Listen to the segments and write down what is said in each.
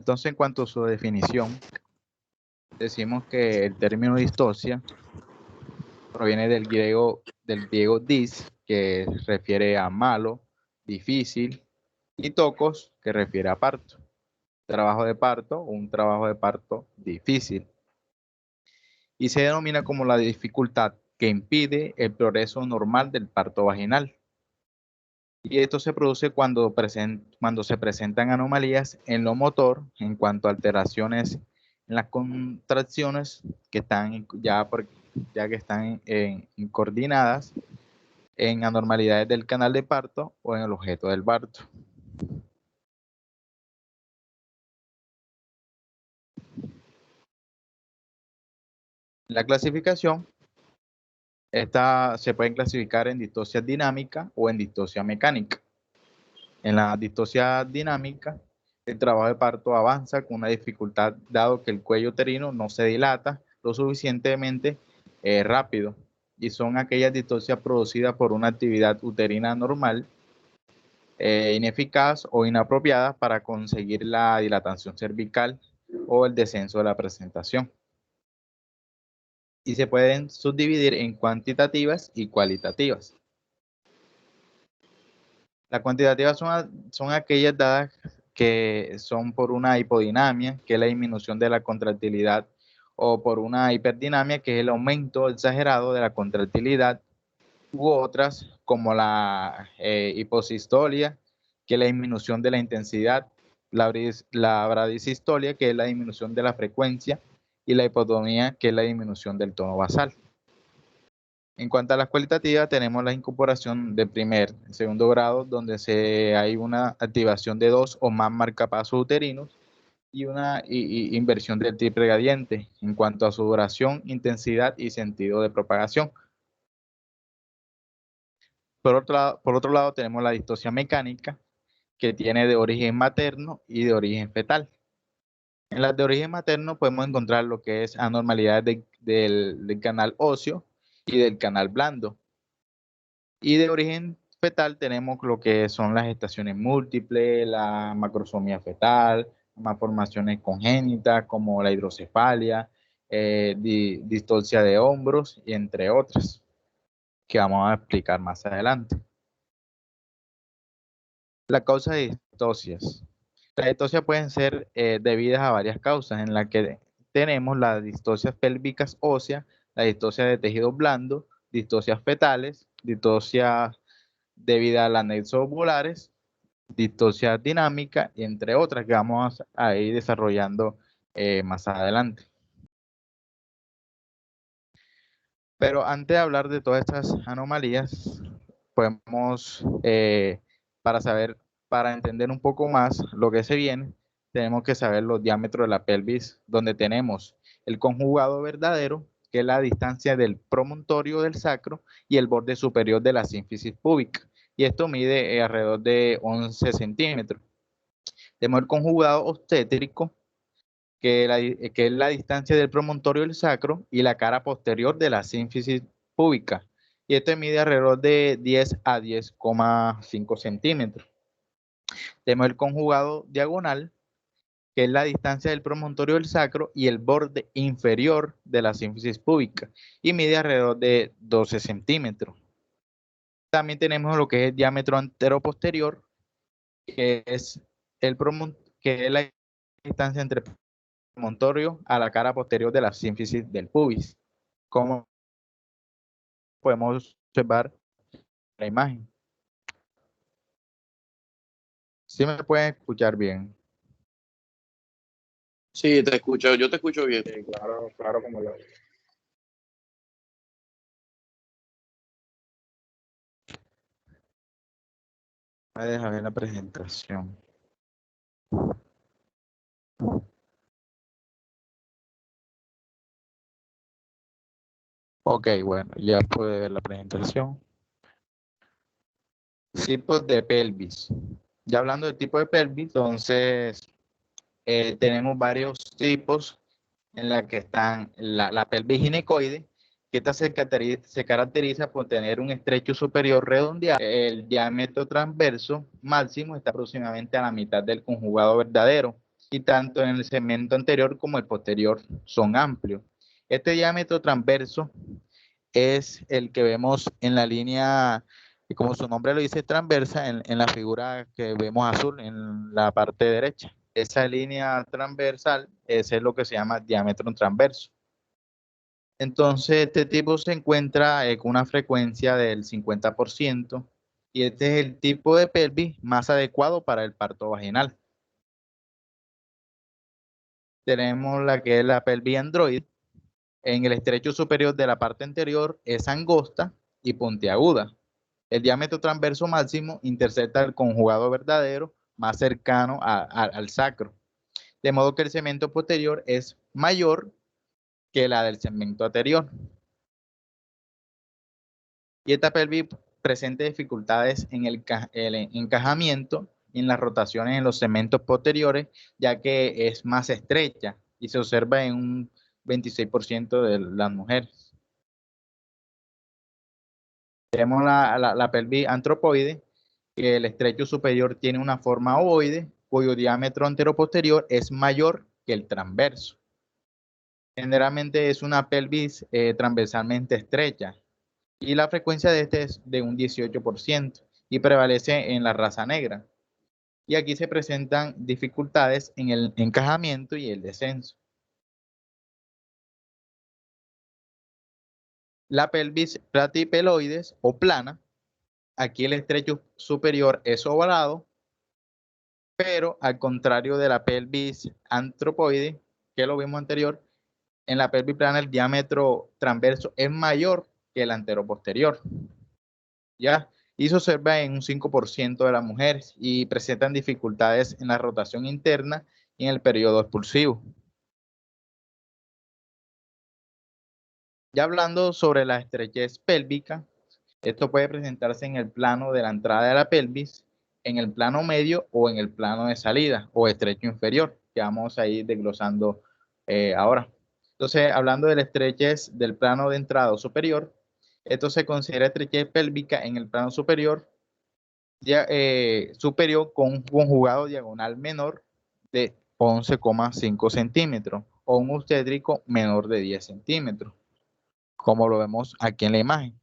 Entonces, en cuanto a su definición, decimos que el término distosia proviene del griego dis, que refiere a malo, difícil, y tocos, que refiere a parto. Trabajo de parto, un trabajo de parto difícil. Y se denomina como la dificultad que impide el progreso normal del parto vaginal. Y esto se produce cuando se presentan anomalías en lo motor, en cuanto a alteraciones en las contracciones que están ya que están incoordinadas, en anormalidades del canal de parto o en el objeto del parto. La clasificación, esta se pueden clasificar en distosia dinámica o en distosia mecánica. En la distosia dinámica, el trabajo de parto avanza con una dificultad dado que el cuello uterino no se dilata lo suficientemente rápido, y son aquellas distocias producidas por una actividad uterina normal, ineficaz o inapropiada para conseguir la dilatación cervical o el descenso de la presentación. Y se pueden subdividir en cuantitativas y cualitativas. Las cuantitativas son aquellas dadas que son por una hipodinamia, que es la disminución de la contractilidad, o por una hiperdinamia, que es el aumento exagerado de la contractilidad, u otras como la hiposistolia, que es la disminución de la intensidad, la bradisistolia, que es la disminución de la frecuencia, y la hipotonía, que es la disminución del tono basal. En cuanto a las cualitativas, tenemos la incorporación de primer y segundo grado, donde hay una activación de 2 o más marcapasos uterinos y una inversión del triple gradiente en cuanto a su duración, intensidad y sentido de propagación. Por otro lado, tenemos la distosia mecánica, que tiene de origen materno y de origen fetal. En las de origen materno podemos encontrar lo que es anormalidades del canal óseo y del canal blando. Y de origen fetal tenemos lo que son las gestaciones múltiples, la macrosomía fetal, malformaciones congénitas como la hidrocefalia, distocia de hombros, y entre otras, que vamos a explicar más adelante. La causa de distocias. Las distocias pueden ser debidas a varias causas, en las que tenemos las distocias pélvicas óseas, la distocia de tejidos blandos, distocias fetales, distocias debidas a las nexos ovulares, distocia dinámica, y entre otras que vamos a ir desarrollando más adelante. Pero antes de hablar de todas estas anomalías, podemos, para entender un poco más lo que se viene, tenemos que saber los diámetros de la pelvis, donde tenemos el conjugado verdadero, que es la distancia del promontorio del sacro y el borde superior de la sínfisis púbica. Y esto mide alrededor de 11 centímetros. Tenemos el conjugado obstétrico, que es la distancia del promontorio del sacro y la cara posterior de la sínfisis púbica. Y esto mide alrededor de 10 a 10,5 centímetros. Tenemos el conjugado diagonal, que es la distancia del promontorio del sacro y el borde inferior de la sínfisis púbica, y mide alrededor de 12 centímetros. También tenemos lo que es el diámetro anteroposterior, que es la distancia entre el promontorio a la cara posterior de la sínfisis del pubis, como podemos observar en la imagen. ¿Sí me pueden escuchar bien? Sí, te escucho, yo te escucho bien. Sí, claro, claro, como lo... Voy a dejar ver la presentación. Ok, bueno, ya puede ver la presentación. Tipos de pelvis. Ya hablando de tipo de pelvis, entonces tenemos varios tipos en la que están la pelvis ginecoide, que esta se caracteriza por tener un estrecho superior redondeado. El diámetro transverso máximo está aproximadamente a la mitad del conjugado verdadero, y tanto en el segmento anterior como el posterior son amplios. Este diámetro transverso es el que vemos en la línea, y como su nombre lo dice, transversa, en la figura que vemos azul en la parte derecha. Esa línea transversal, ese es lo que se llama diámetro transverso. Entonces, este tipo se encuentra con una frecuencia del 50% y este es el tipo de pelvis más adecuado para el parto vaginal. Tenemos la que es la pelvis androide. En el estrecho superior de la parte anterior es angosta y puntiaguda. El diámetro transverso máximo intersecta el conjugado verdadero más cercano al sacro, de modo que el segmento posterior es mayor que la del segmento anterior. Y esta pelvis presenta dificultades en el encajamiento y en las rotaciones en los segmentos posteriores, ya que es más estrecha y se observa en un 26% de las mujeres. Tenemos la pelvis antropoide, que el estrecho superior tiene una forma ovoide, cuyo diámetro anteroposterior es mayor que el transverso. Generalmente es una pelvis transversalmente estrecha y la frecuencia de este es de un 18% y prevalece en la raza negra. Y aquí se presentan dificultades en el encajamiento y el descenso. La pelvis platipeloides o plana, aquí el estrecho superior es ovalado, pero al contrario de la pelvis antropoide, que lo vimos anterior, en la pelvis plana el diámetro transverso es mayor que el anteroposterior. ¿Ya? Y se observa en un 5% de las mujeres y presentan dificultades en la rotación interna y en el periodo expulsivo. Ya hablando sobre la estrechez pélvica, esto puede presentarse en el plano de la entrada de la pelvis, en el plano medio o en el plano de salida o estrecho inferior, que vamos a ir desglosando ahora. Entonces, hablando de la estrechez del plano de entrada o superior, esto se considera estrechez pélvica en el plano superior, superior con un conjugado diagonal menor de 11,5 centímetros o un obstétrico menor de 10 centímetros, como lo vemos aquí en la imagen.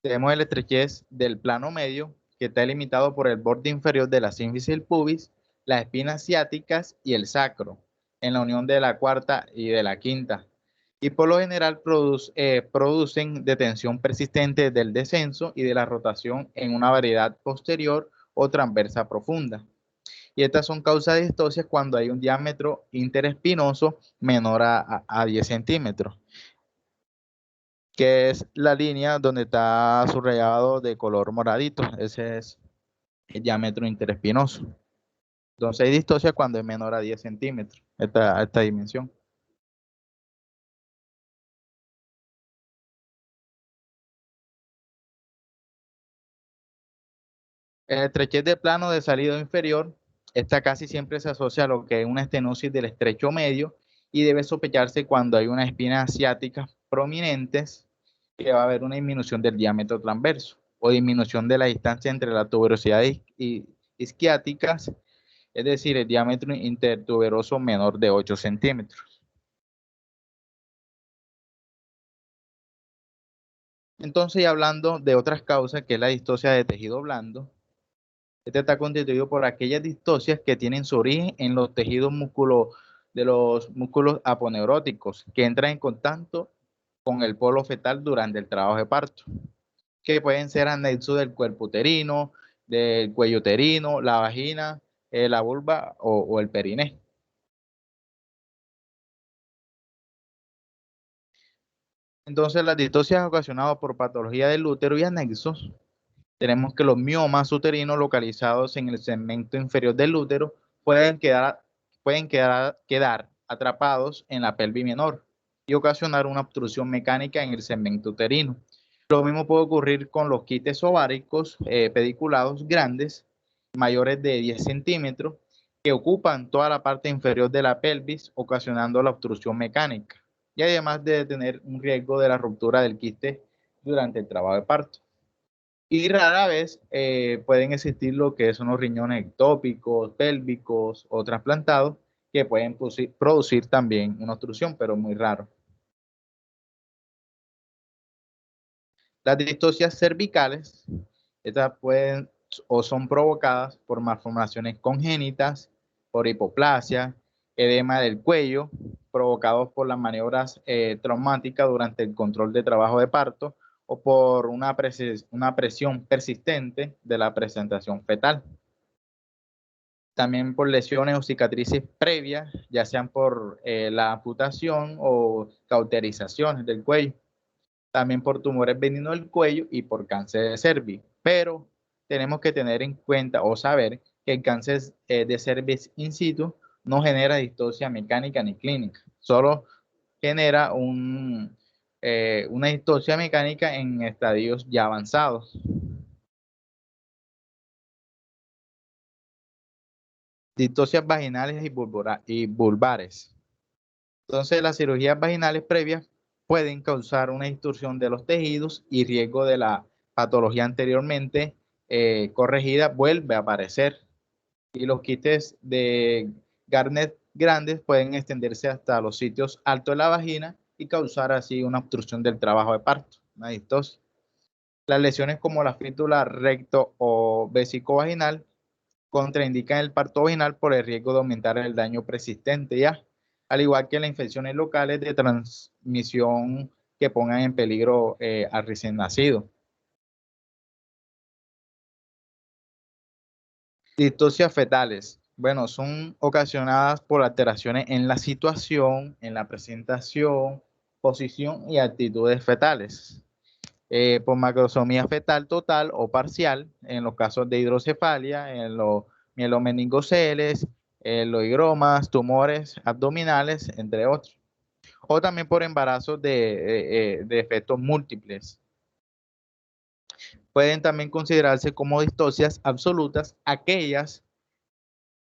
Tenemos el estrechez del plano medio, que está delimitado por el borde inferior de la sínfisis del pubis, las espinas ciáticas y el sacro, en la unión de la cuarta y de la quinta. Y por lo general producen detención persistente del descenso y de la rotación en una variedad posterior o transversa profunda. Y estas son causas de distosia cuando hay un diámetro interespinoso menor a 10 centímetros, que es la línea donde está subrayado de color moradito. Ese es el diámetro interespinoso. Entonces hay distosia cuando es menor a 10 centímetros, esta dimensión. El estrechez de plano de salida inferior, esta casi siempre se asocia a lo que es una estenosis del estrecho medio y debe sospecharse cuando hay unas espinas ciáticas prominentes, que va a haber una disminución del diámetro transverso o disminución de la distancia entre las tuberosidades isquiáticas, es decir, el diámetro intertuberoso menor de 8 centímetros. Entonces, ya hablando de otras causas, que es la distosia de tejido blando, este está constituido por aquellas distocias que tienen su origen en los tejidos de los músculos aponeuróticos que entran en contacto con el polo fetal durante el trabajo de parto, que pueden ser anexos del cuerpo uterino, del cuello uterino, la vagina, la vulva o el periné. Entonces, las distocias ocasionadas por patología del útero y anexos, tenemos que los miomas uterinos localizados en el segmento inferior del útero pueden quedar atrapados en la pelvis menor y ocasionar una obstrucción mecánica en el segmento uterino. Lo mismo puede ocurrir con los quistes ováricos pediculados grandes, mayores de 10 centímetros, que ocupan toda la parte inferior de la pelvis, ocasionando la obstrucción mecánica. Y además de tener un riesgo de la ruptura del quiste durante el trabajo de parto. Y rara vez pueden existir lo que son los riñones ectópicos, pélvicos o trasplantados que pueden producir también una obstrucción, pero muy raro. Las distocias cervicales, estas pueden o son provocadas por malformaciones congénitas, por hipoplasia, edema del cuello, provocados por las maniobras traumáticas durante el control de trabajo de parto o por una presión persistente de la presentación fetal. También por lesiones o cicatrices previas, ya sean por la amputación o cauterizaciones del cuello. También por tumores benignos del cuello y por cáncer de cervix. Pero tenemos que tener en cuenta o saber que el cáncer de cervix in situ no genera distocia mecánica ni clínica, solo genera una distocia mecánica en estadios ya avanzados. Distocias vaginales y vulvares. Entonces, las cirugías vaginales previas pueden causar una distorsión de los tejidos y riesgo de la patología anteriormente corregida vuelve a aparecer. Y los quistes de Garnet grandes pueden extenderse hasta los sitios altos de la vagina y causar así una obstrucción del trabajo de parto, una distosia. Las lesiones como la fístula recto o vesicovaginal contraindican el parto vaginal por el riesgo de aumentar el daño persistente ya, al igual que las infecciones locales de transmisión que pongan en peligro al recién nacido. Distocias fetales. Bueno, son ocasionadas por alteraciones en la situación, en la presentación, posición y actitudes fetales. Por macrosomía fetal total o parcial, en los casos de hidrocefalia, en los mielomeningoceles, en los higromas, tumores abdominales, entre otros. O también por embarazos de efectos múltiples. Pueden también considerarse como distocias absolutas aquellas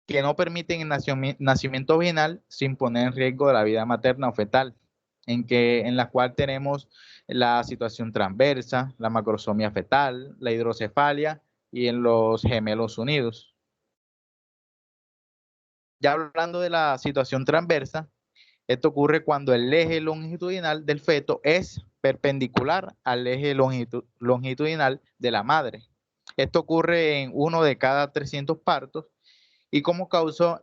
que no permiten el nacimiento vaginal sin poner en riesgo de la vida materna o fetal, en la cual tenemos la situación transversa, la macrosomía fetal, la hidrocefalia y en los gemelos unidos. Ya hablando de la situación transversa, esto ocurre cuando el eje longitudinal del feto es perpendicular al eje longitudinal de la madre. Esto ocurre en 1 de cada 300 partos y como causa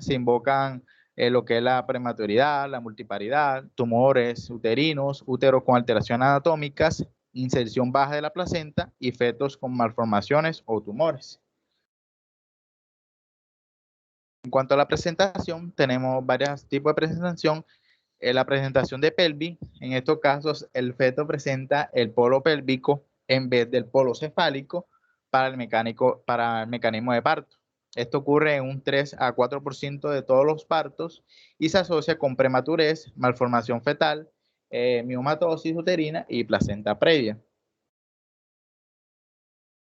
se invocan lo que es la prematuridad, la multiparidad, tumores uterinos, úteros con alteraciones anatómicas, inserción baja de la placenta y fetos con malformaciones o tumores. En cuanto a la presentación, tenemos varios tipos de presentación. La presentación de pelvis, en estos casos el feto presenta el polo pélvico en vez del polo cefálico para el mecanismo de parto. Esto ocurre en un 3 a 4% de todos los partos y se asocia con prematurez, malformación fetal, miomatosis uterina y placenta previa.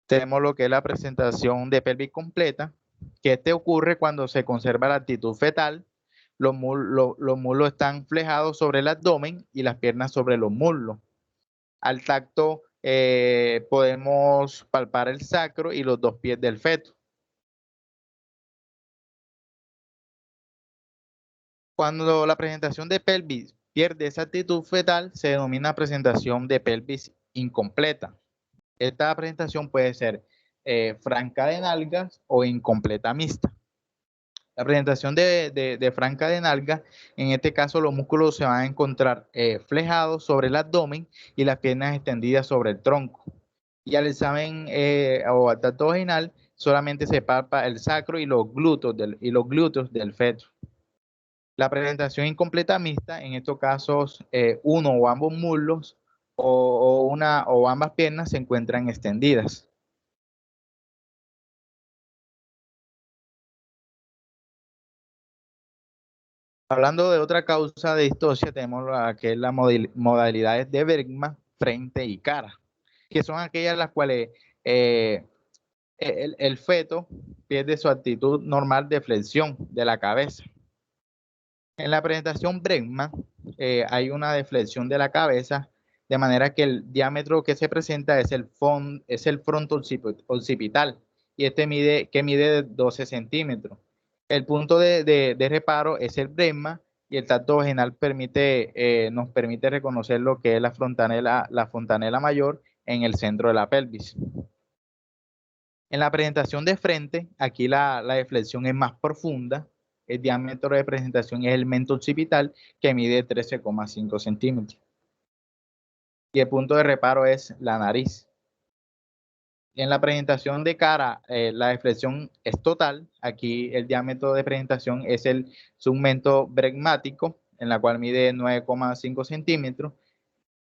Tenemos lo que es la presentación de pelvis completa, que este ocurre cuando se conserva la actitud fetal, los muslos están flejados sobre el abdomen y las piernas sobre los muslos. Al tacto podemos palpar el sacro y los dos pies del feto. Cuando la presentación de pelvis pierde esa actitud fetal, se denomina presentación de pelvis incompleta. Esta presentación puede ser franca de nalgas o incompleta mixta. La presentación de franca de nalga, en este caso los músculos se van a encontrar flejados sobre el abdomen y las piernas extendidas sobre el tronco. Y al examen o al tacto vaginal solamente se palpa el sacro y los glúteos del feto. La presentación incompleta mixta, en estos casos uno o ambos muslos o ambas piernas se encuentran extendidas. Hablando de otra causa de distocia, tenemos la que es las modalidades de Bergman, frente y cara, que son aquellas las cuales el feto pierde su actitud normal de flexión de la cabeza. En la presentación Bregman hay una deflexión de la cabeza de manera que el diámetro que se presenta es el fronto occipital, y este mide 12 centímetros. El punto de reparo es el bresma, y el tacto vaginal nos permite reconocer lo que es la fontanela mayor en el centro de la pelvis. En la presentación de frente, aquí la deflexión es más profunda. El diámetro de presentación es el mento occipital, que mide 13,5 centímetros. Y el punto de reparo es la nariz. En la presentación de cara, la deflexión es total. Aquí el diámetro de presentación es el segmento bregmático, en la cual mide 9,5 centímetros.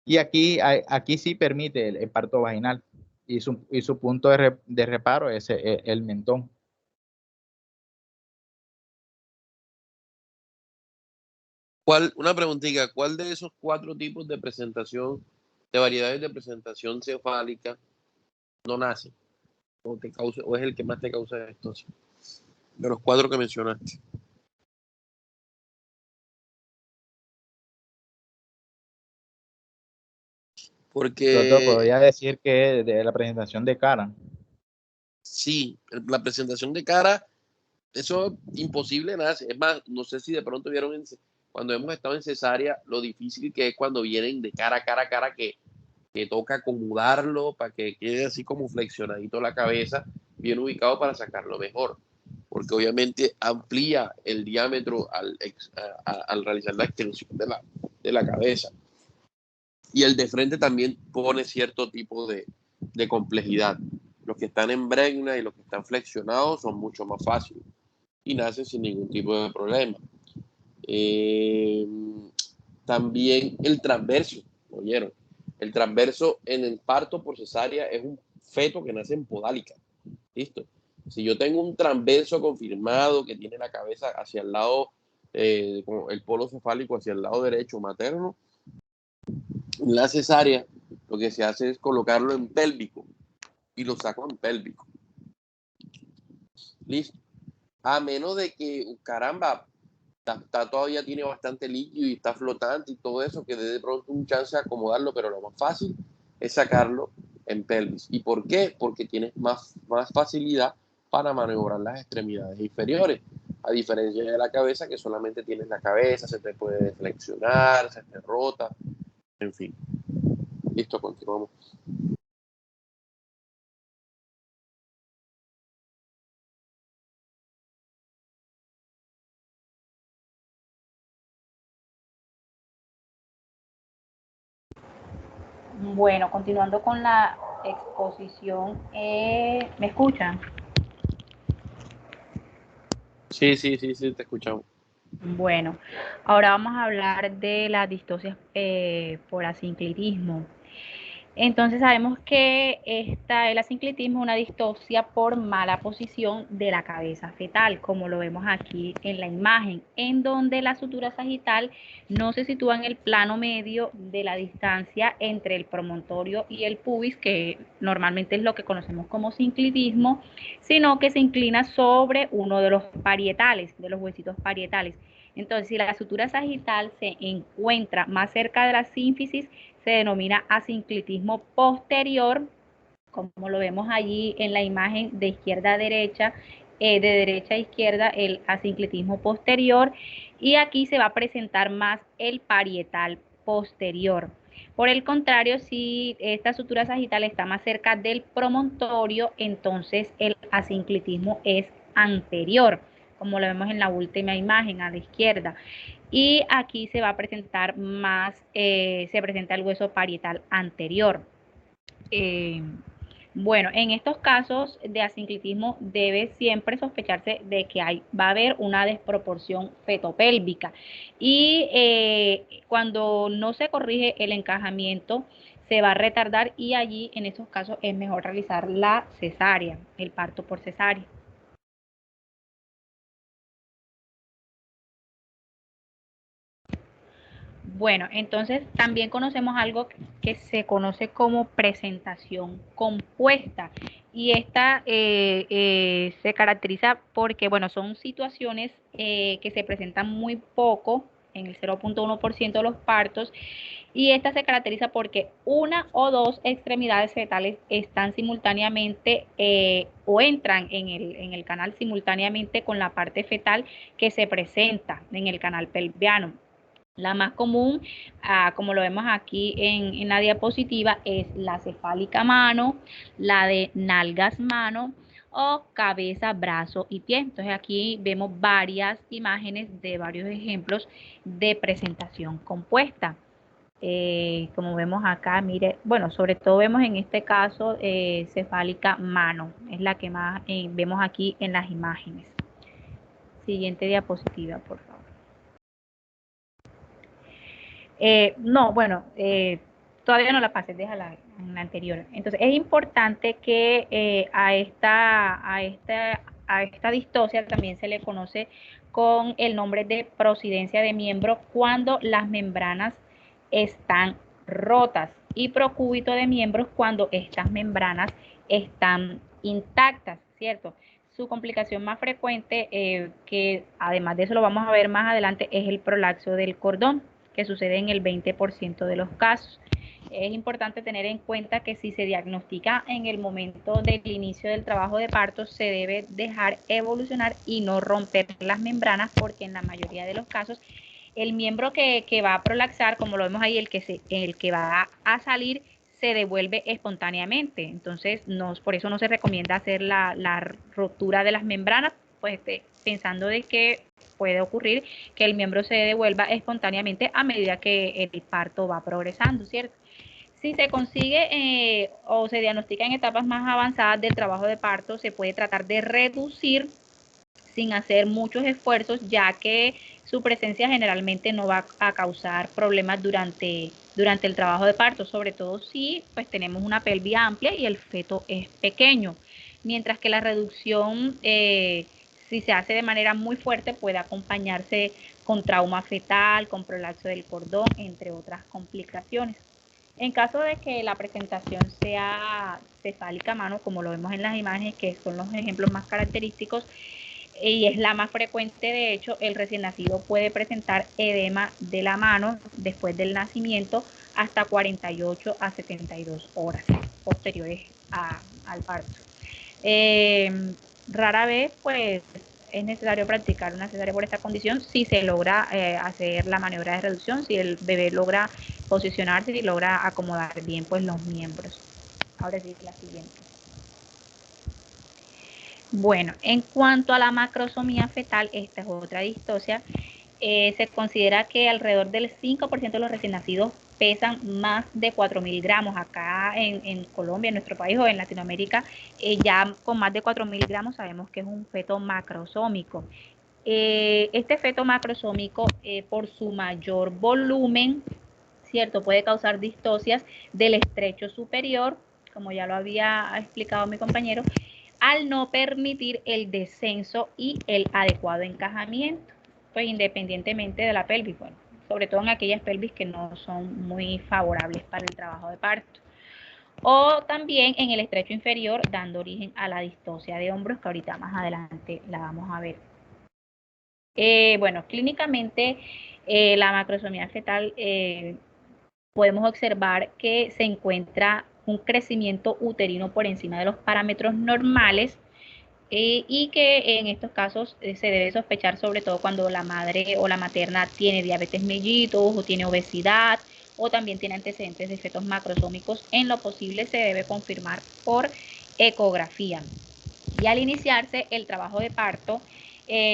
Y aquí sí permite el parto vaginal. Y su punto de reparo es el mentón. Una preguntita, ¿cuál de esos 4 tipos de presentación, de variedades de presentación cefálica, no nace? ¿O es el que más te causa esto? De los 4 que mencionaste. Doctor, Porque podría decir que de la presentación de cara. sí, la presentación de cara, eso imposible nace. Es más, no sé si de pronto vieron cuando hemos estado en cesárea, lo difícil que es cuando vienen de cara a cara, que toca acomodarlo para que quede así como flexionadito la cabeza, bien ubicado para sacarlo mejor. Porque obviamente amplía el diámetro al realizar la extensión de la cabeza. Y el de frente también pone cierto tipo de complejidad. Los que están en bregna y los que están flexionados son mucho más fáciles y nacen sin ningún tipo de problema. Eh, También el transverso, ¿oyeron? El transverso en el parto por cesárea es un feto que nace en podálica. ¿Listo? Si yo tengo un transverso confirmado que tiene la cabeza hacia el lado, el polo cefálico hacia el lado derecho materno, en la cesárea lo que se hace es colocarlo en pélvico y lo saco en pélvico. ¿Listo? A menos de que, caramba, todavía tiene bastante líquido y está flotante y todo eso, que dé de pronto un chance de acomodarlo, pero lo más fácil es sacarlo en pelvis. ¿Y por qué? Porque tienes más facilidad para maniobrar las extremidades inferiores, a diferencia de la cabeza, que solamente tienes la cabeza, se te puede flexionar, se te rota, en fin. Listo, continuamos. Bueno, continuando con la exposición, ¿me escuchan? Sí, te escuchamos. Bueno, ahora vamos a hablar de la distosia por asinclitismo. Entonces sabemos que el asinclitismo es una distosia por mala posición de la cabeza fetal, como lo vemos aquí en la imagen, en donde la sutura sagital no se sitúa en el plano medio de la distancia entre el promontorio y el pubis, que normalmente es lo que conocemos como sinclitismo, sino que se inclina sobre uno de los parietales, de los huesitos parietales. Entonces, si la sutura sagital se encuentra más cerca de la sínfisis, se denomina asinclitismo posterior, como lo vemos allí en la imagen de izquierda a derecha, de derecha a izquierda, el asinclitismo posterior, y aquí se va a presentar más el parietal posterior. Por el contrario, si esta sutura sagital está más cerca del promontorio, entonces el asinclitismo es anterior, como lo vemos en la última imagen a la izquierda. Y aquí se va a presentar más, se presenta el hueso parietal anterior. Bueno, en estos casos de asinclitismo debe siempre sospecharse de que va a haber una desproporción fetopélvica, y cuando no se corrige el encajamiento se va a retardar, y allí en estos casos es mejor realizar la cesárea, el parto por cesárea. Bueno, entonces también conocemos algo que se conoce como presentación compuesta, y esta se caracteriza porque, bueno, son situaciones que se presentan muy poco en el 0.1% de los partos, y esta se caracteriza porque una o dos extremidades fetales están simultáneamente o entran en el canal simultáneamente con la parte fetal que se presenta en el canal pelviano. La más común, como lo vemos aquí en la diapositiva, es la cefálica mano, la de nalgas mano o cabeza, brazo y pie. Entonces aquí vemos varias imágenes de varios ejemplos de presentación compuesta. Como vemos acá, mire, bueno, sobre todo vemos en este caso cefálica mano, es la que más vemos aquí en las imágenes. Siguiente diapositiva, por favor. No, bueno, todavía no la pases, déjala en la anterior. Entonces, es importante que a esta distocia también se le conoce con el nombre de prosidencia de miembro cuando las membranas están rotas y procúbito de miembros cuando estas membranas están intactas, ¿cierto? Su complicación más frecuente, que además de eso lo vamos a ver más adelante, es el prolapso del cordón, que sucede en el 20% de los casos. Es importante tener en cuenta que si se diagnostica en el momento del inicio del trabajo de parto, se debe dejar evolucionar y no romper las membranas, porque en la mayoría de los casos el miembro que va a prolapsar, como lo vemos ahí, el que va a salir, se devuelve espontáneamente. Entonces, por eso no se recomienda hacer la ruptura de las membranas, pues pensando de que puede ocurrir que el miembro se devuelva espontáneamente a medida que el parto va progresando, ¿cierto? Si se consigue o se diagnostica en etapas más avanzadas del trabajo de parto, se puede tratar de reducir sin hacer muchos esfuerzos, ya que su presencia generalmente no va a causar problemas durante el trabajo de parto, sobre todo si pues tenemos una pelvis amplia y el feto es pequeño, mientras que la reducción, si se hace de manera muy fuerte, puede acompañarse con trauma fetal, con prolapso del cordón, entre otras complicaciones. En caso de que la presentación sea cefálica mano, como lo vemos en las imágenes, que son los ejemplos más característicos, y es la más frecuente, de hecho, el recién nacido puede presentar edema de la mano después del nacimiento hasta 48 a 72 horas posteriores al parto. Rara vez, pues, es necesario practicar una cesárea por esta condición si se logra hacer la maniobra de reducción, si el bebé logra posicionarse y logra acomodar bien, pues, los miembros. Ahora sí, la siguiente. Bueno, en cuanto a la macrosomía fetal, esta es otra distocia. Se considera que alrededor del 5% de los recién nacidos pesan más de 4.000 gramos. Acá en Colombia, en nuestro país o en Latinoamérica, ya con más de 4.000 gramos sabemos que es un feto macrosómico. Este feto macrosómico, por su mayor volumen, ¿cierto?, puede causar distocias del estrecho superior, como ya lo había explicado mi compañero, al no permitir el descenso y el adecuado encajamiento, pues independientemente de la pelvis, bueno, sobre todo en aquellas pelvis que no son muy favorables para el trabajo de parto. O también en el estrecho inferior, dando origen a la distocia de hombros, que ahorita más adelante la vamos a ver. Bueno, clínicamente la macrosomía fetal podemos observar que se encuentra un crecimiento uterino por encima de los parámetros normales y que en estos casos se debe sospechar, sobre todo cuando la madre o la materna tiene diabetes mellitus o tiene obesidad o también tiene antecedentes de fetos macrosómicos. En lo posible se debe confirmar por ecografía. Y al iniciarse el trabajo de parto,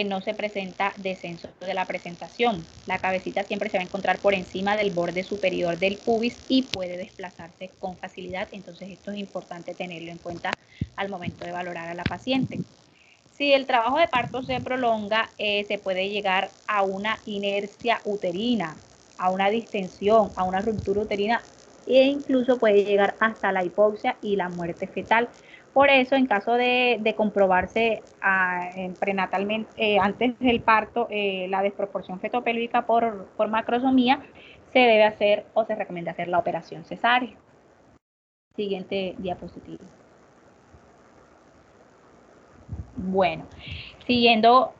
no se presenta descenso de la presentación. La cabecita siempre se va a encontrar por encima del borde superior del pubis y puede desplazarse con facilidad. Entonces esto es importante tenerlo en cuenta al momento de valorar a la paciente. Si el trabajo de parto se prolonga, se puede llegar a una inercia uterina, a una distensión, a una ruptura uterina e incluso puede llegar hasta la hipoxia y la muerte fetal. Por eso, en caso de comprobarse prenatalmente, antes del parto, la desproporción fetopélvica por macrosomía, se debe hacer o se recomienda hacer la operación cesárea. Siguiente diapositiva. Bueno, siguiendo,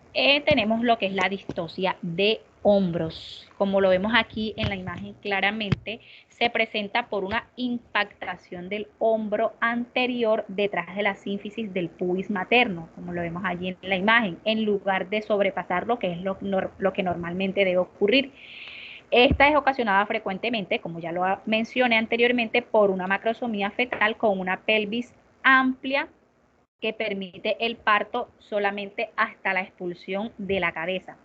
tenemos lo que es la distocia de hombros. Como lo vemos aquí en la imagen claramente, se presenta por una impactación del hombro anterior detrás de la sínfisis del pubis materno, como lo vemos allí en la imagen, en lugar de sobrepasar lo que es lo que normalmente debe ocurrir. Esta es ocasionada frecuentemente, como ya lo mencioné anteriormente, por una macrosomía fetal con una pelvis amplia que permite el parto solamente hasta la expulsión de la cabeza.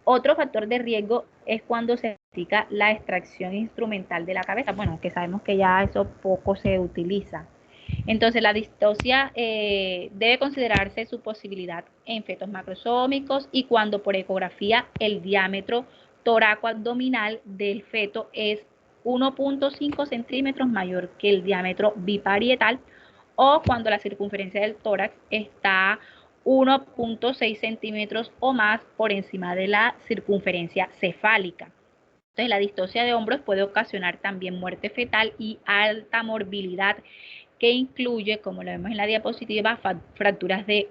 Otro factor de riesgo es cuando se practica la extracción instrumental de la cabeza, bueno, que sabemos que ya eso poco se utiliza. Entonces, la distocia debe considerarse su posibilidad en fetos macrosómicos y cuando por ecografía el diámetro toracoabdominal del feto es 1.5 centímetros mayor que el diámetro biparietal o cuando la circunferencia del tórax está 1.6 centímetros o más por encima de la circunferencia cefálica. Entonces, la distocia de hombros puede ocasionar también muerte fetal y alta morbilidad, que incluye, como lo vemos en la diapositiva, fracturas de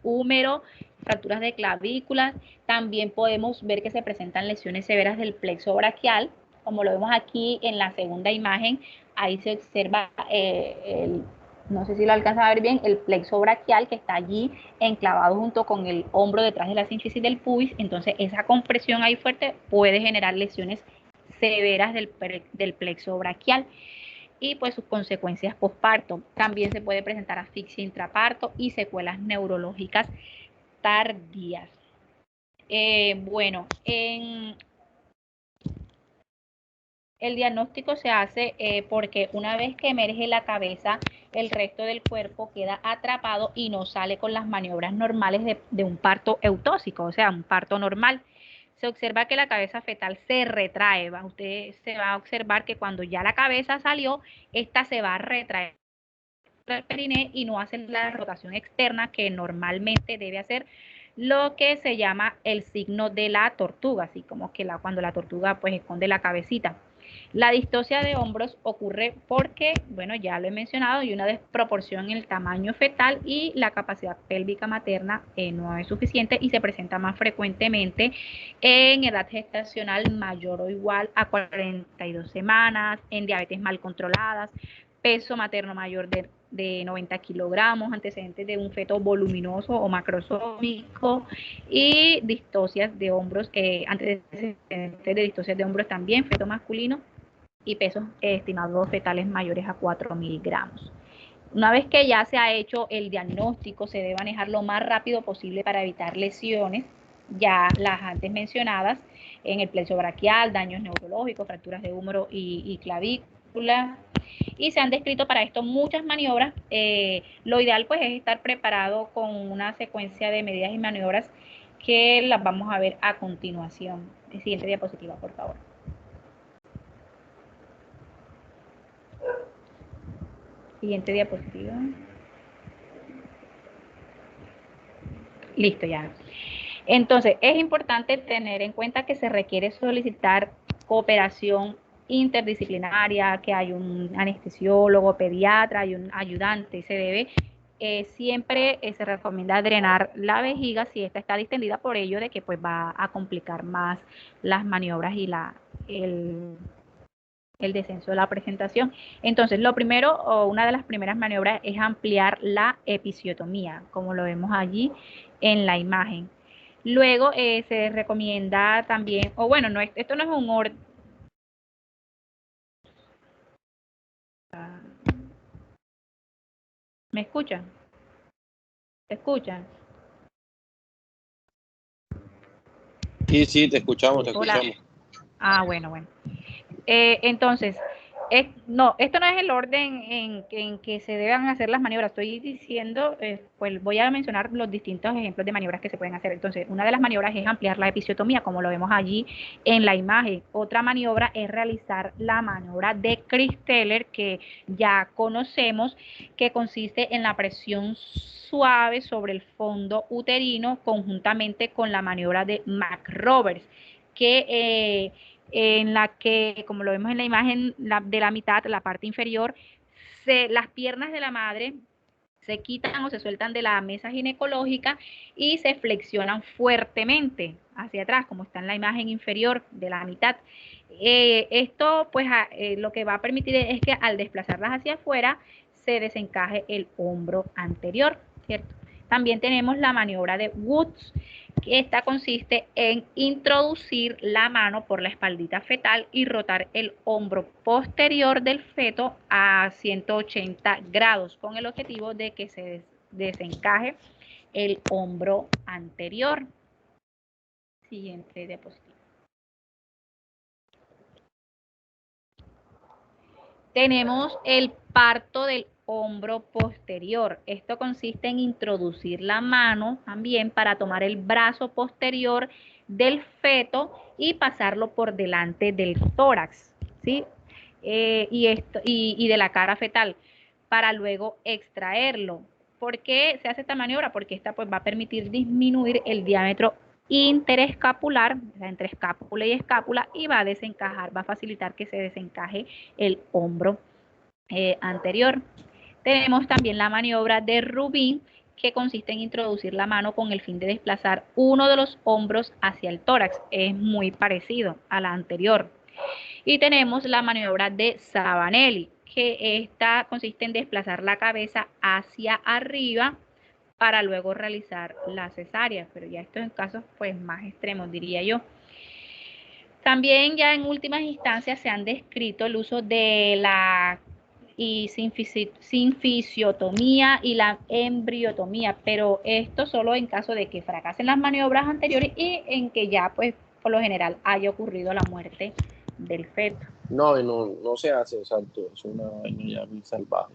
húmero, fracturas de clavículas. También podemos ver que se presentan lesiones severas del plexo braquial, como lo vemos aquí en la segunda imagen. Ahí se observa no sé si lo alcanzan a ver bien, el plexo braquial que está allí enclavado junto con el hombro detrás de la sínfisis del pubis. Entonces, esa compresión ahí fuerte puede generar lesiones severas del plexo braquial y pues sus consecuencias posparto. También se puede presentar asfixia intraparto y secuelas neurológicas tardías. Bueno, el diagnóstico se hace porque una vez que emerge la cabeza, el resto del cuerpo queda atrapado y no sale con las maniobras normales de un parto eutóxico, o sea, un parto normal. Se observa que la cabeza fetal se retrae. Usted se va a observar que cuando ya la cabeza salió, esta se va a retraer el periné y no hace la rotación externa que normalmente debe hacer, lo que se llama el signo de la tortuga, así como que cuando la tortuga pues esconde la cabecita. La distocia de hombros ocurre porque, bueno, ya lo he mencionado, hay una desproporción en el tamaño fetal y la capacidad pélvica materna no es suficiente y se presenta más frecuentemente en edad gestacional mayor o igual a 42 semanas, en diabetes mal controladas, peso materno mayor de 90 kilogramos, antecedentes de un feto voluminoso o macrosómico y distocias de hombros, antecedentes de distocias de hombros también, feto masculino y pesos estimados fetales mayores a 4.000 gramos. Una vez que ya se ha hecho el diagnóstico, se debe manejar lo más rápido posible para evitar lesiones, ya las antes mencionadas, en el plexo braquial, daños neurológicos, fracturas de húmero y clavícula. Y se han descrito para esto muchas maniobras. Lo ideal pues es estar preparado con una secuencia de medidas y maniobras que las vamos a ver a continuación. Siguiente diapositiva, por favor. Siguiente diapositiva. Listo, ya. Entonces, es importante tener en cuenta que se requiere solicitar cooperación interdisciplinaria, que hay un anestesiólogo, pediatra, hay un ayudante, se debe siempre se recomienda drenar la vejiga si esta está distendida, por ello de que pues va a complicar más las maniobras y el descenso de la presentación. Entonces, lo primero o una de las primeras maniobras es ampliar la episiotomía, como lo vemos allí en la imagen. Luego se recomienda también, o bueno, no, esto no es un orden. ¿Me escuchan? ¿Se escuchan? Sí, sí, te escuchamos, te Hola. escuchamos. Bueno, bueno. Entonces, no, esto no es el orden en que se deben hacer las maniobras. Estoy diciendo, pues voy a mencionar los distintos ejemplos de maniobras que se pueden hacer. Entonces, una de las maniobras es ampliar la episiotomía, como lo vemos allí en la imagen. Otra maniobra es realizar la maniobra de Christeller, que ya conocemos, que consiste en la presión suave sobre el fondo uterino conjuntamente con la maniobra de McRoberts, que en la que, como lo vemos en la imagen de la mitad, la parte inferior, las piernas de la madre se quitan o se sueltan de la mesa ginecológica y se flexionan fuertemente hacia atrás, como está en la imagen inferior de la mitad. Esto pues lo que va a permitir es que al desplazarlas hacia afuera se desencaje el hombro anterior, ¿cierto? También tenemos la maniobra de Woods, que esta consiste en introducir la mano por la espaldita fetal y rotar el hombro posterior del feto a 180 grados con el objetivo de que se desencaje el hombro anterior. Siguiente diapositiva. Tenemos el parto del hombro posterior. Esto consiste en introducir la mano también para tomar el brazo posterior del feto y pasarlo por delante del tórax, ¿sí? Y de la cara fetal para luego extraerlo. ¿Por qué se hace esta maniobra? Porque esta pues va a permitir disminuir el diámetro interescapular, o sea, entre escápula y escápula, y va a desencajar, va a facilitar que se desencaje el hombro anterior. Tenemos también la maniobra de Rubin, que consiste en introducir la mano con el fin de desplazar uno de los hombros hacia el tórax. Es muy parecido a la anterior. Y tenemos la maniobra de Sabanelli, que esta consiste en desplazar la cabeza hacia arriba para luego realizar la cesárea, pero ya esto en casos pues más extremos, diría yo. También ya en últimas instancias se han descrito el uso de la sinfisiotomía y la embriotomía, pero esto solo en caso de que fracasen las maniobras anteriores y en que ya pues por lo general haya ocurrido la muerte del feto. No, no se hace, exacto, es una vaina ya muy salvaje.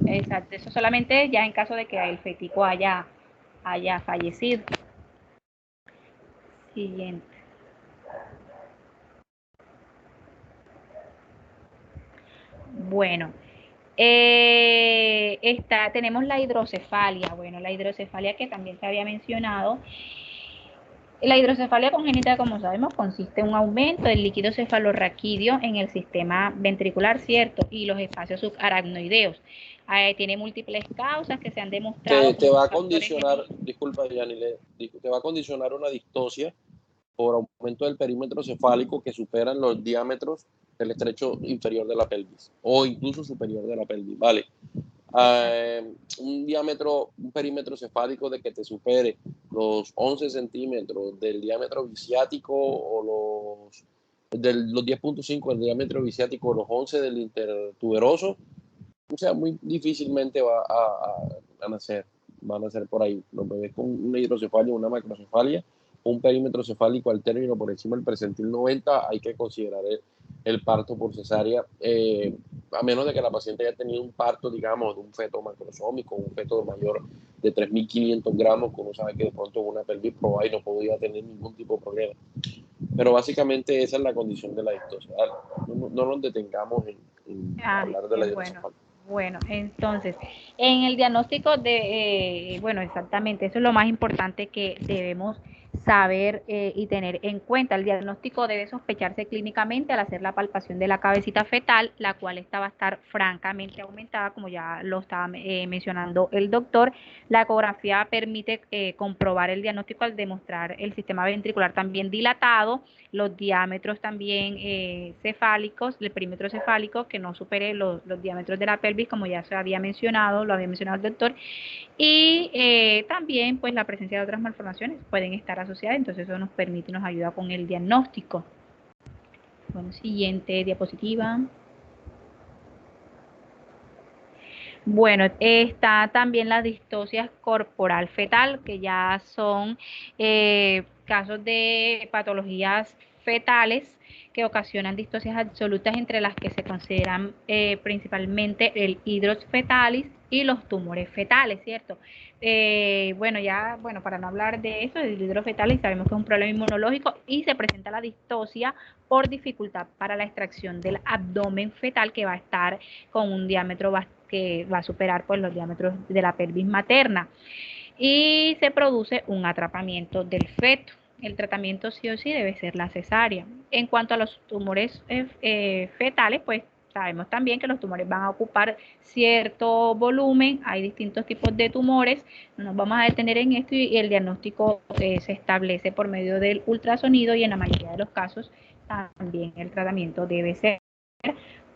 Exacto, eso solamente ya en caso de que el fetico haya fallecido. Siguiente. Bueno, tenemos la hidrocefalia. Bueno, la hidrocefalia que también se había mencionado. La hidrocefalia congénita, como sabemos, consiste en un aumento del líquido cefalorraquídeo en el sistema ventricular, ¿cierto? Y los espacios subaracnoideos. Tiene múltiples causas que se han demostrado. Te va a condicionar, disculpa, Yanile, te va a condicionar una distocia por aumento del perímetro cefálico que superan los diámetros del estrecho inferior de la pelvis o incluso superior de la pelvis, ¿vale? Un perímetro cefálico de que te supere los 11 centímetros del diámetro visiático o los 10.5 del diámetro visiático o los 11 del intertuberoso, o sea, muy difícilmente va a nacer, van a nacer por ahí los bebés con una hidrocefalia, una macrocefalia, un perímetro cefálico al término por encima del percentil 90, hay que considerar el parto por cesárea, a menos de que la paciente haya tenido un parto, digamos, de un feto macrosómico, un feto mayor de 3.500 gramos, que uno sabe que de pronto una pelvis probada y no podía tener ningún tipo de problema. Pero básicamente esa es la condición de la distosia. No nos detengamos en hablar de la hidrocefalia. Bueno, entonces, en el diagnóstico bueno, exactamente, eso es lo más importante que debemos saber y tener en cuenta. El diagnóstico debe sospecharse clínicamente al hacer la palpación de la cabecita fetal, la cual esta va a estar francamente aumentada, como ya lo estaba mencionando el doctor. La ecografía permite comprobar el diagnóstico al demostrar el sistema ventricular también dilatado, los diámetros también cefálicos, el perímetro cefálico que no supere los diámetros de la pelvis, como ya se había mencionado, lo había mencionado el doctor, y también pues la presencia de otras malformaciones pueden estar asociadas, entonces eso nos permite, nos ayuda con el diagnóstico. Bueno, siguiente diapositiva. Bueno, está también la distosia corporal fetal, que ya son casos de patologías fetales que ocasionan distocias absolutas, entre las que se consideran principalmente el hidrops fetalis y los tumores fetales, ¿cierto? Bueno, para no hablar de eso, el hidrops fetalis sabemos que es un problema inmunológico y se presenta la distosia por dificultad para la extracción del abdomen fetal, que va a estar con un diámetro que va a superar pues los diámetros de la pelvis materna, y se produce un atrapamiento del feto. El tratamiento sí o sí debe ser la cesárea. En cuanto a los tumores fetales, pues Sabemos también que los tumores van a ocupar cierto volumen, hay distintos tipos de tumores, no nos vamos a detener en esto y el diagnóstico se establece por medio del ultrasonido y en la mayoría de los casos también el tratamiento debe ser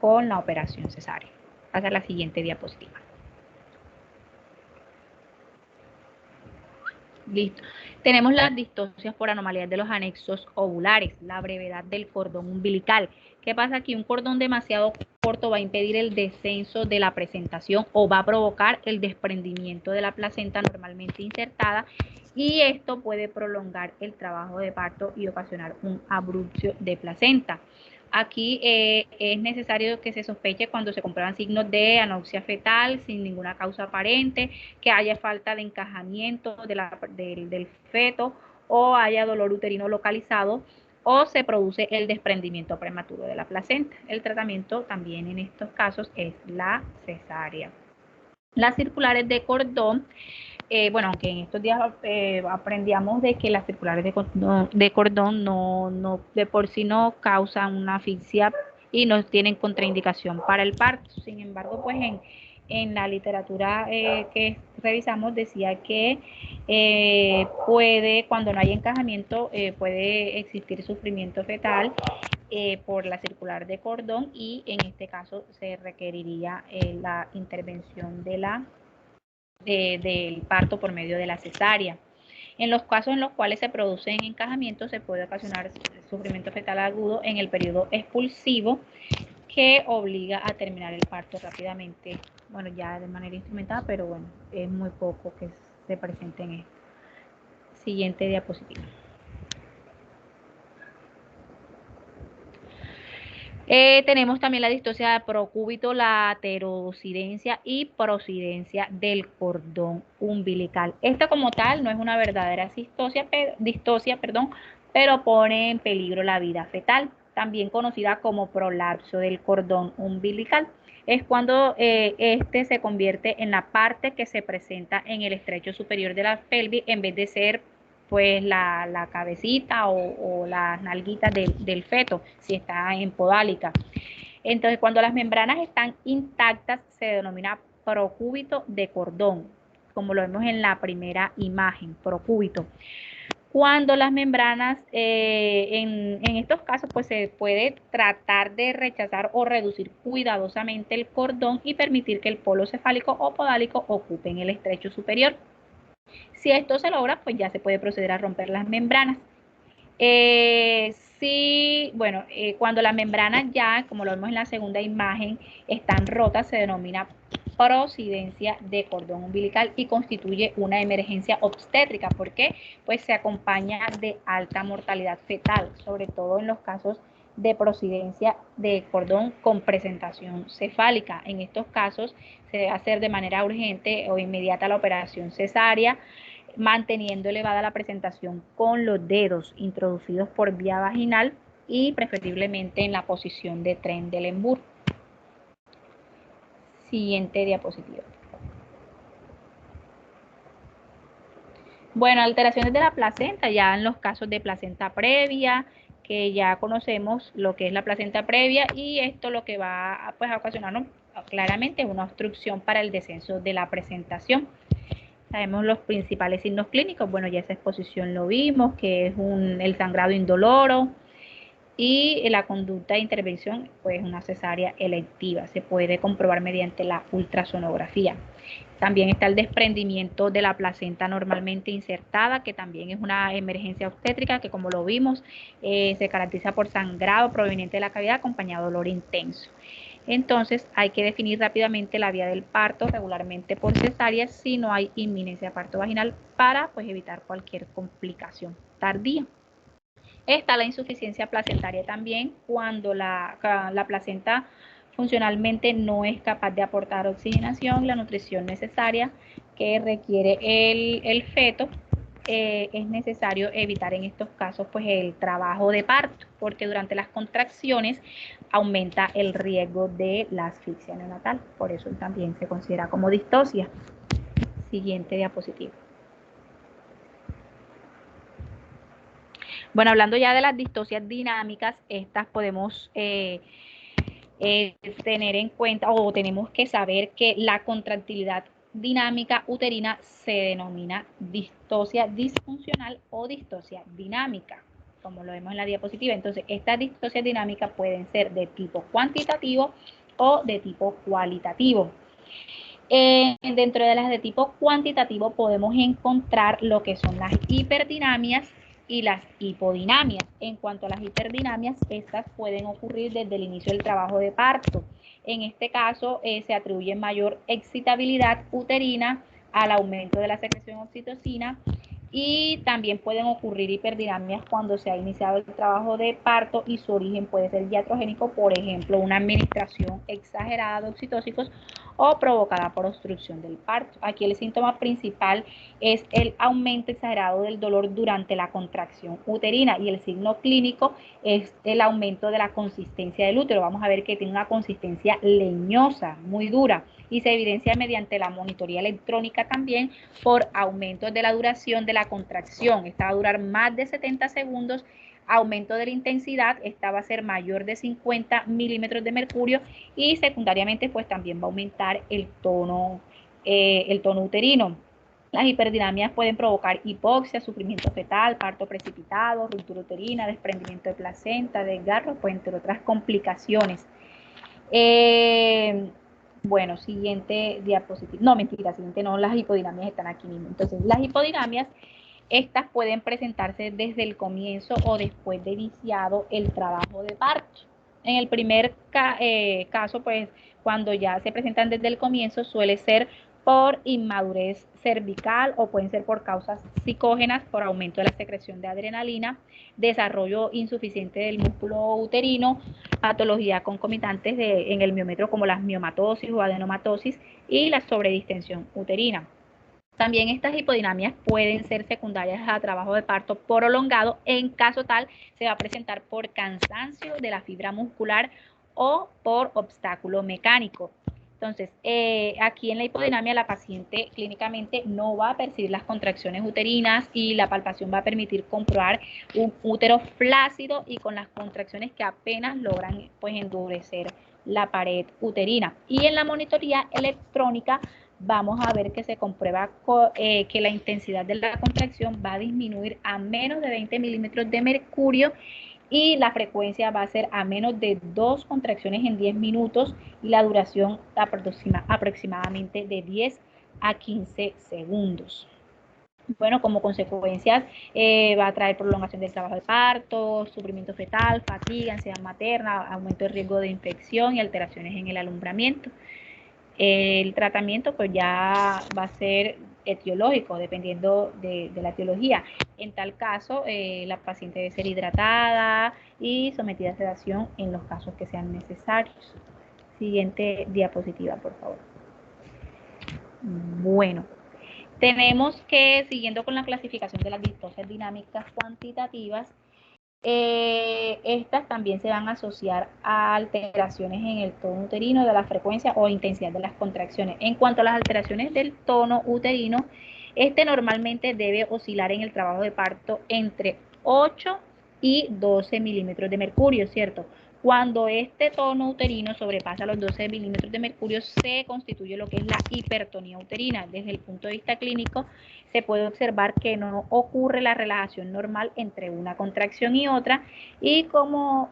con la operación cesárea. Pasa a la siguiente diapositiva. Listo. Tenemos las distocias por anomalías de los anexos ovulares, la brevedad del cordón umbilical. ¿Qué pasa aquí? Un cordón demasiado corto va a impedir el descenso de la presentación o va a provocar el desprendimiento de la placenta normalmente insertada y esto puede prolongar el trabajo de parto y ocasionar un abrupcio de placenta. Aquí es necesario que se sospeche cuando se comprueban signos de anoxia fetal sin ninguna causa aparente, que haya falta de encajamiento del feto o haya dolor uterino localizado o se produce el desprendimiento prematuro de la placenta. El tratamiento también en estos casos es la cesárea. Las circulares de cordón, bueno, aunque en estos días aprendíamos de que las circulares de cordón no de por sí no causan una asfixia y no tienen contraindicación para el parto. Sin embargo, pues en la literatura que revisamos decía que cuando no hay encajamiento, puede existir sufrimiento fetal por la circular de cordón y en este caso se requeriría la intervención del parto por medio de la cesárea. En los casos en los cuales se producen encajamientos se puede ocasionar sufrimiento fetal agudo en el periodo expulsivo que obliga a terminar el parto rápidamente, bueno, ya de manera instrumentada, pero bueno, es muy poco que se presente en esto. Siguiente diapositiva. Tenemos también la distosia de procúbito, la heterocidencia y procidencia del cordón umbilical. Esta como tal no es una verdadera distosia, pero pone en peligro la vida fetal, también conocida como prolapso del cordón umbilical. Es cuando este se convierte en la parte que se presenta en el estrecho superior de la pelvis en vez de ser pues la cabecita o las nalguitas del feto, si está en podálica. Entonces, cuando las membranas están intactas, se denomina procúbito de cordón, como lo vemos en la primera imagen, procúbito. Cuando las membranas, en estos casos, pues se puede tratar de rechazar o reducir cuidadosamente el cordón y permitir que el polo cefálico o podálico ocupen el estrecho superior. Si esto se logra, pues ya se puede proceder a romper las membranas. Cuando las membranas ya, como lo vemos en la segunda imagen, están rotas, se denomina procidencia de cordón umbilical y constituye una emergencia obstétrica. ¿Por qué? Pues se acompaña de alta mortalidad fetal, sobre todo en los casos de procidencia de cordón con presentación cefálica. En estos casos se debe hacer de manera urgente o inmediata la operación cesárea, manteniendo elevada la presentación con los dedos introducidos por vía vaginal y preferiblemente en la posición de Trendelenburg. Siguiente diapositiva. Bueno, alteraciones de la placenta, ya en los casos de placenta previa, que ya conocemos lo que es la placenta previa y esto lo que va pues, a ocasionarnos claramente una obstrucción para el descenso de la presentación. Sabemos los principales signos clínicos, bueno, ya esa exposición lo vimos, que es el sangrado indoloro y la conducta de intervención, pues una cesárea electiva, se puede comprobar mediante la ultrasonografía. También está el desprendimiento de la placenta normalmente insertada, que también es una emergencia obstétrica, que como lo vimos, se caracteriza por sangrado proveniente de la cavidad acompañado de dolor intenso. Entonces hay que definir rápidamente la vía del parto, regularmente por cesárea, si no hay inminencia de parto vaginal, para pues, evitar cualquier complicación tardía. Está la insuficiencia placentaria también, cuando la placenta funcionalmente no es capaz de aportar oxigenación y la nutrición necesaria que requiere el feto. Es necesario evitar en estos casos pues el trabajo de parto, porque durante las contracciones aumenta el riesgo de la asfixia neonatal. Por eso también se considera como distosia. Siguiente diapositiva. Bueno, hablando ya de las distocias dinámicas, estas podemos es tener en cuenta, o tenemos que saber, que la contractilidad dinámica uterina se denomina distosia disfuncional o distosia dinámica, como lo vemos en la diapositiva. Entonces, estas distosias dinámicas pueden ser de tipo cuantitativo o de tipo cualitativo. Dentro de las de tipo cuantitativo podemos encontrar lo que son las hiperdinamias y las hipodinamias. En cuanto a las hiperdinamias, estas pueden ocurrir desde el inicio del trabajo de parto. En este caso, se atribuye mayor excitabilidad uterina al aumento de la secreción de oxitocina, y también pueden ocurrir hiperdinamias cuando se ha iniciado el trabajo de parto y su origen puede ser iatrogénico, por ejemplo, una administración exagerada de oxitóxicos o provocada por obstrucción del parto. Aquí el síntoma principal es el aumento exagerado del dolor durante la contracción uterina, y el signo clínico es el aumento de la consistencia del útero. Vamos a ver que tiene una consistencia leñosa, muy dura, y se evidencia mediante la monitoría electrónica también por aumentos de la duración de la contracción. Esta va a durar más de 70 segundos. Aumento de la intensidad, esta va a ser mayor de 50 milímetros de mercurio, y secundariamente pues también va a aumentar el tono uterino. Las hiperdinamias pueden provocar hipoxia, sufrimiento fetal, parto precipitado, ruptura uterina, desprendimiento de placenta, desgarro, pues entre otras complicaciones. Bueno, siguiente diapositiva. No, mentira, siguiente no, las hipodinamias están aquí mismo. Entonces, las hipodinamias, estas pueden presentarse desde el comienzo o después de iniciado el trabajo de parto. En el primer caso, pues, cuando ya se presentan desde el comienzo, suele ser por inmadurez cervical, o pueden ser por causas psicógenas, por aumento de la secreción de adrenalina, desarrollo insuficiente del músculo uterino, patologías concomitantes en el miometro como las miomatosis o adenomatosis y la sobredistensión uterina. También estas hipodinamias pueden ser secundarias a trabajo de parto prolongado. En caso tal, se va a presentar por cansancio de la fibra muscular o por obstáculo mecánico. Entonces, aquí en la hipodinamia la paciente clínicamente no va a percibir las contracciones uterinas, y la palpación va a permitir comprobar un útero flácido y con las contracciones que apenas logran pues endurecer la pared uterina. Y en la monitoría electrónica vamos a ver que se comprueba que la intensidad de la contracción va a disminuir a menos de 20 milímetros de mercurio, y la frecuencia va a ser a menos de 2 contracciones en 10 minutos, y la duración aproximadamente de 10 a 15 segundos. Bueno, como consecuencias va a traer prolongación del trabajo de parto, sufrimiento fetal, fatiga, ansiedad materna, aumento de riesgo de infección y alteraciones en el alumbramiento. El tratamiento pues ya va a ser etiológico, dependiendo de la etiología. En tal caso, la paciente debe ser hidratada y sometida a sedación en los casos que sean necesarios. Siguiente diapositiva, por favor. Bueno, tenemos que, siguiendo con la clasificación de las distosias dinámicas cuantitativas, estas también se van a asociar a alteraciones en el tono uterino, de la frecuencia o intensidad de las contracciones. En cuanto a las alteraciones del tono uterino, este normalmente debe oscilar en el trabajo de parto entre 8 y 12 milímetros de mercurio, ¿cierto? Cuando este tono uterino sobrepasa los 12 milímetros de mercurio, se constituye lo que es la hipertonía uterina. Desde el punto de vista clínico, se puede observar que no ocurre la relajación normal entre una contracción y otra, y como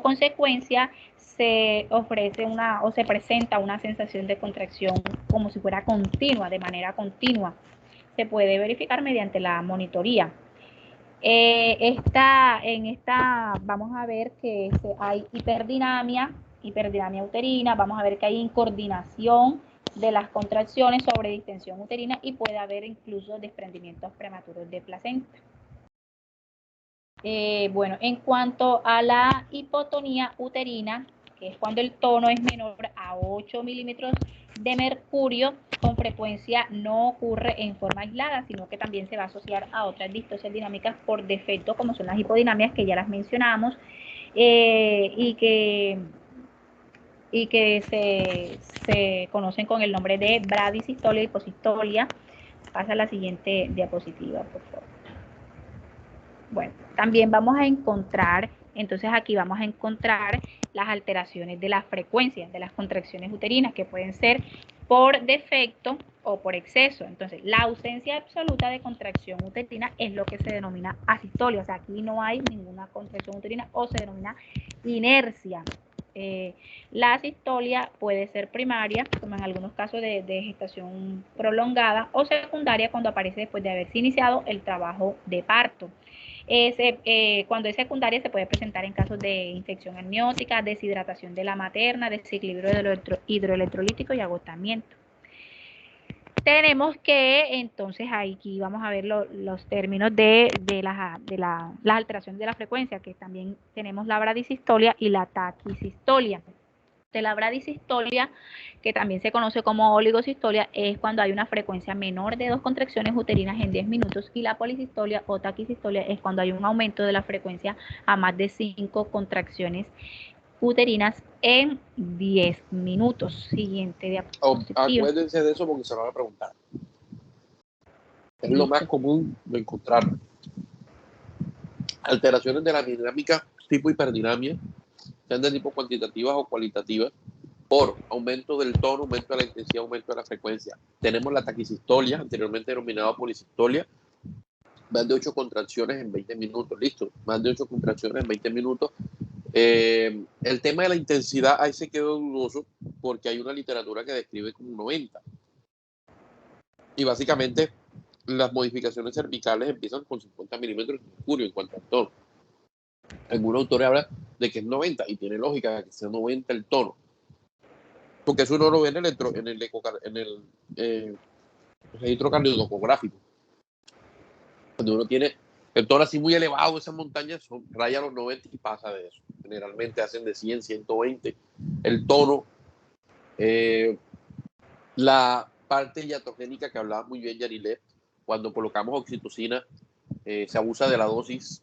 consecuencia se ofrece o se presenta una sensación de contracción como si fuera continua, de manera continua. Se puede verificar mediante la monitoría. En esta vamos a ver que hay hiperdinamia uterina, vamos a ver que hay incoordinación de las contracciones, sobre distensión uterina, y puede haber incluso desprendimientos prematuros de placenta. Bueno, en cuanto a la hipotonía uterina, que es cuando el tono es menor a 8 milímetros de mercurio, con frecuencia no ocurre en forma aislada, sino que también se va a asociar a otras distosias dinámicas por defecto, como son las hipodinamias, que ya las mencionamos, y que se conocen con el nombre de bradisistolia y hiposistolia. Pasa a la siguiente diapositiva, por favor. Bueno, También vamos a encontrar, entonces aquí vamos a encontrar las alteraciones de las frecuencias de las contracciones uterinas, que pueden ser por defecto o por exceso. Entonces, la ausencia absoluta de contracción uterina es lo que se denomina asistolia. O sea, aquí no hay ninguna contracción uterina o se denomina inercia. La asistolia puede ser primaria, como en algunos casos de gestación prolongada, o secundaria cuando aparece después de haberse iniciado el trabajo de parto. Cuando es secundaria se puede presentar en casos de infección amniótica, deshidratación de la materna, desequilibrio hidroelectrolítico y agotamiento. Tenemos que, entonces, aquí vamos a ver los términos de las alteraciones de la frecuencia, que también tenemos la bradisistolia y la taquisistolia. De la bradisistolia, que también se conoce como oligosistolia, es cuando hay una frecuencia menor de 2 contracciones uterinas en 10 minutos, y la polisistolia o taquisistolia es cuando hay un aumento de la frecuencia a más de 5 contracciones uterinas en 10 minutos. Siguiente diapositiva. Acuérdense de eso porque se van a preguntar. Es lo más común de encontrar. Alteraciones de la dinámica tipo hiperdinamia, sean de tipo cuantitativas o cualitativas, por aumento del tono, aumento de la intensidad, aumento de la frecuencia. Tenemos la taquisistolia, anteriormente denominada polisistolia, más de 8 contracciones en 20 minutos, listo, más de 8 contracciones en 20 minutos. El tema de la intensidad ahí se quedó dudoso porque hay una literatura que describe como 90. Y básicamente las modificaciones cervicales empiezan con 50 milímetros de mercurio en cuanto al tono. Algunos autores hablan de que es 90 y tiene lógica que sea 90 el tono. Porque eso uno lo ve en el registro cardiotocográfico. Cuando uno tiene el tono así muy elevado, esas montañas raya los 90 y pasa de eso. Generalmente hacen de 100, 120. El tono, la parte diatogénica que hablaba muy bien Yarilet, cuando colocamos oxitocina, se abusa de la dosis,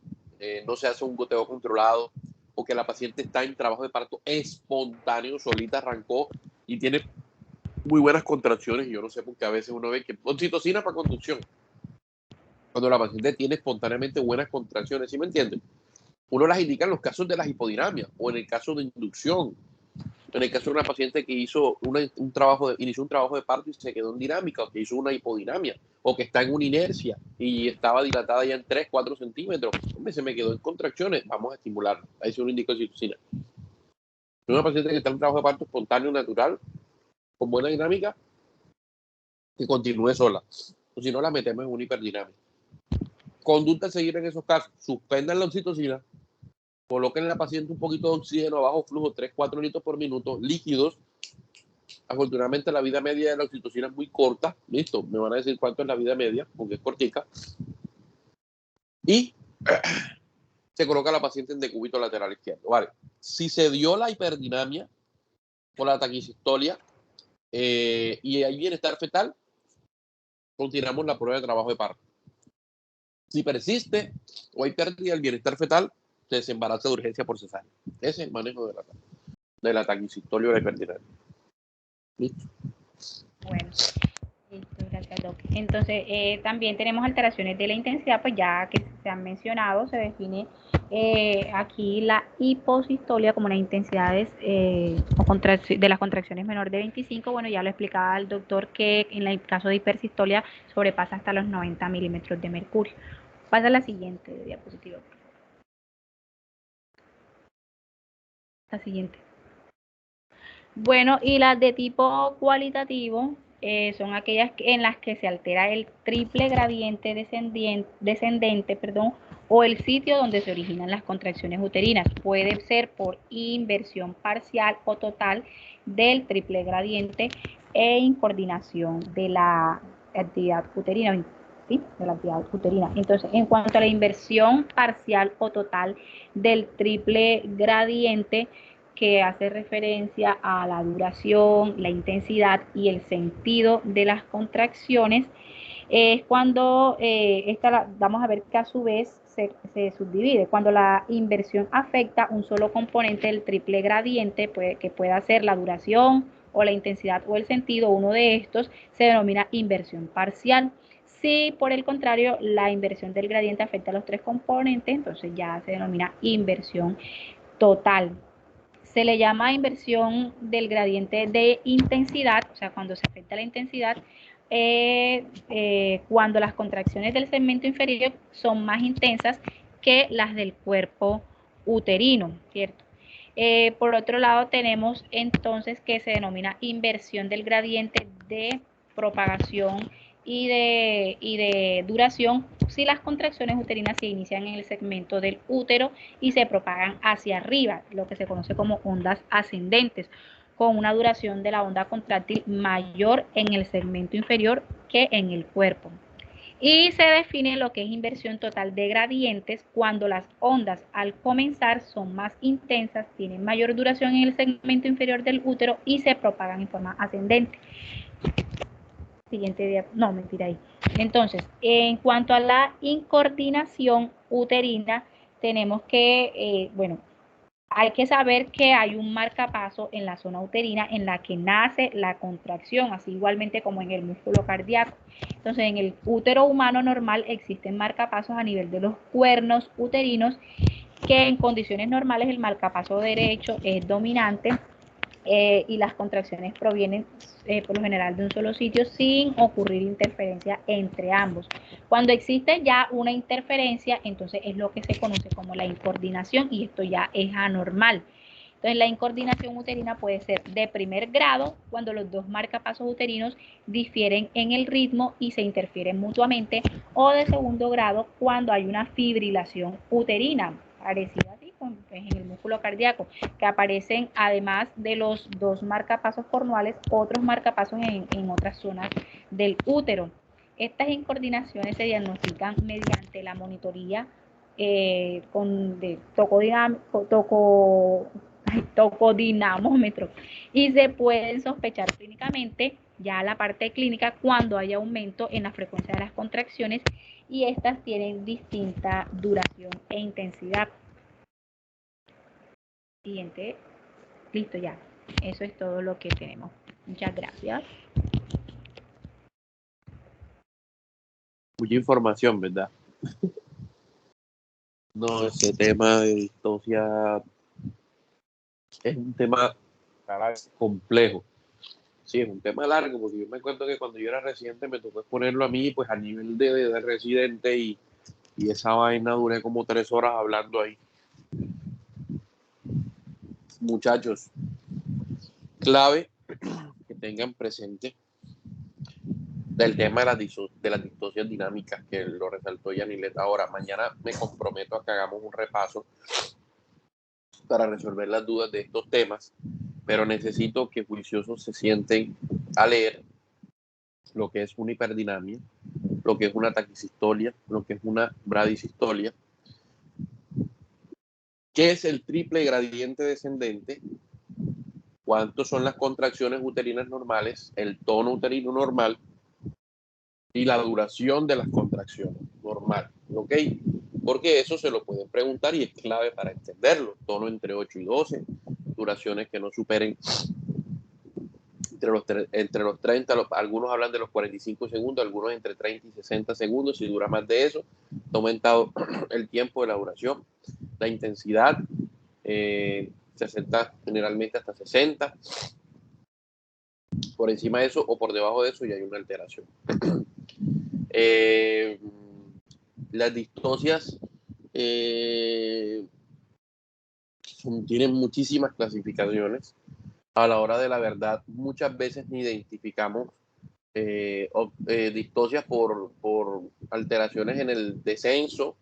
no se hace un goteo controlado, o que la paciente está en trabajo de parto espontáneo, solita arrancó y tiene muy buenas contracciones, y yo no sé por qué a veces uno ve que oxitocina para conducción, cuando la paciente tiene espontáneamente buenas contracciones, ¿sí me entienden? Uno las indica en los casos de las hipodinamias o en el caso de inducción. En el caso de una paciente que inició un trabajo de parto y se quedó en dinámica, o que hizo una hipodinamia, o que está en una inercia y estaba dilatada ya en 3, 4 centímetros, hombre, se me quedó en contracciones, vamos a estimularla. Ahí se uno indica oxitocina. Una paciente que está en un trabajo de parto espontáneo, natural, con buena dinámica, que continúe sola. O si no, la metemos en una hiperdinamia. Conducta a seguir en esos casos: suspendan la oxitocina, coloquen a la paciente un poquito de oxígeno a bajo flujo, 3, 4 litros por minuto, líquidos. Afortunadamente la vida media de la oxitocina es muy corta. Listo, me van a decir cuánto es la vida media, porque es cortica. Y se coloca a la paciente en decúbito lateral izquierdo. Vale. Si se dio la hiperdinamia o la taquisistolia y hay bienestar fetal, continuamos la prueba de trabajo de parto. Si persiste o hay pérdida del bienestar fetal, se desembaraza de urgencia por cesárea. Ese es el manejo de la taquisistolia o la hiperdinamia. ¿Listo? Bueno, listo, gracias, Doc. Entonces, también tenemos alteraciones de la intensidad, pues ya que se han mencionado, se define aquí la hiposistolia como las intensidades de las contracciones menor de 25. Bueno, ya lo explicaba el doctor que en el caso de hipersistolia sobrepasa hasta los 90 milímetros de mercurio. Pasa a la siguiente diapositiva. La siguiente. Bueno, y las de tipo cualitativo son aquellas en las que se altera el triple gradiente descendente, o el sitio donde se originan las contracciones uterinas. Puede ser por inversión parcial o total del triple gradiente e incoordinación de la actividad uterina. ¿Sí? De la actividad uterina. Entonces, en cuanto a la inversión parcial o total del triple gradiente, que hace referencia a la duración, la intensidad y el sentido de las contracciones, es cuando vamos a ver que a su vez se subdivide. Cuando la inversión afecta un solo componente del triple gradiente, que pueda ser la duración o la intensidad o el sentido, uno de estos se denomina inversión parcial. Si por el contrario la inversión del gradiente afecta a los tres componentes, entonces ya se denomina inversión total. Se le llama inversión del gradiente de intensidad, o sea, cuando se afecta la intensidad, cuando las contracciones del segmento inferior son más intensas que las del cuerpo uterino, ¿cierto? Por otro lado, tenemos entonces que se denomina inversión del gradiente de propagación y de duración si las contracciones uterinas se inician en el segmento del útero y se propagan hacia arriba, lo que se conoce como ondas ascendentes, con una duración de la onda contráctil mayor en el segmento inferior que en el cuerpo. Y se define lo que es inversión total de gradientes cuando las ondas al comenzar son más intensas, tienen mayor duración en el segmento inferior del útero y se propagan en forma ascendente. Siguiente día, no, mentira ahí. Entonces, en cuanto a la incoordinación uterina, tenemos que, hay que saber que hay un marcapaso en la zona uterina en la que nace la contracción, así igualmente como en el músculo cardíaco. Entonces, en el útero humano normal existen marcapasos a nivel de los cuernos uterinos, que en condiciones normales el marcapaso derecho es dominante y las contracciones provienen por lo general de un solo sitio sin ocurrir interferencia entre ambos. Cuando existe ya una interferencia, entonces es lo que se conoce como la incoordinación y esto ya es anormal. Entonces la incoordinación uterina puede ser de primer grado cuando los dos marcapasos uterinos difieren en el ritmo y se interfieren mutuamente, o de segundo grado cuando hay una fibrilación uterina, parecida así en el músculo cardíaco, que aparecen además de los dos marcapasos cornuales, otros marcapasos en otras zonas del útero. Estas incoordinaciones se diagnostican mediante la monitoría de tocodinamómetro y se pueden sospechar clínicamente ya la parte clínica cuando hay aumento en la frecuencia de las contracciones y estas tienen distinta duración e intensidad. Siguiente, listo ya, eso es todo lo que tenemos. Muchas gracias. Mucha información, ¿verdad? No, ese tema de distosia es un tema complejo. Sí, es un tema largo, porque yo me acuerdo que cuando yo era residente me tocó exponerlo a mí, pues a nivel de residente, y esa vaina duré como 3 horas hablando ahí. Muchachos, clave que tengan presente del tema de las distocias dinámicas, que lo resaltó Yanilet ahora. Mañana me comprometo a que hagamos un repaso para resolver las dudas de estos temas, pero necesito que juiciosos se sienten a leer lo que es una hiperdinamia, lo que es una taquisistolia, lo que es una bradisistolia, qué es el triple gradiente descendente, cuántos son las contracciones uterinas normales, el tono uterino normal y la duración de las contracciones normal, ¿ok? Porque eso se lo pueden preguntar y es clave para entenderlo. Tono entre 8 y 12, duraciones que no superen entre los 30, algunos hablan de los 45 segundos, algunos entre 30 y 60 segundos. Si dura más de eso, ha aumentado el tiempo de la duración, la intensidad, 60, generalmente hasta 60. Por encima de eso o por debajo de eso ya hay una alteración. Las distocias tienen muchísimas clasificaciones. A la hora de la verdad, muchas veces ni identificamos distocias por alteraciones en el descenso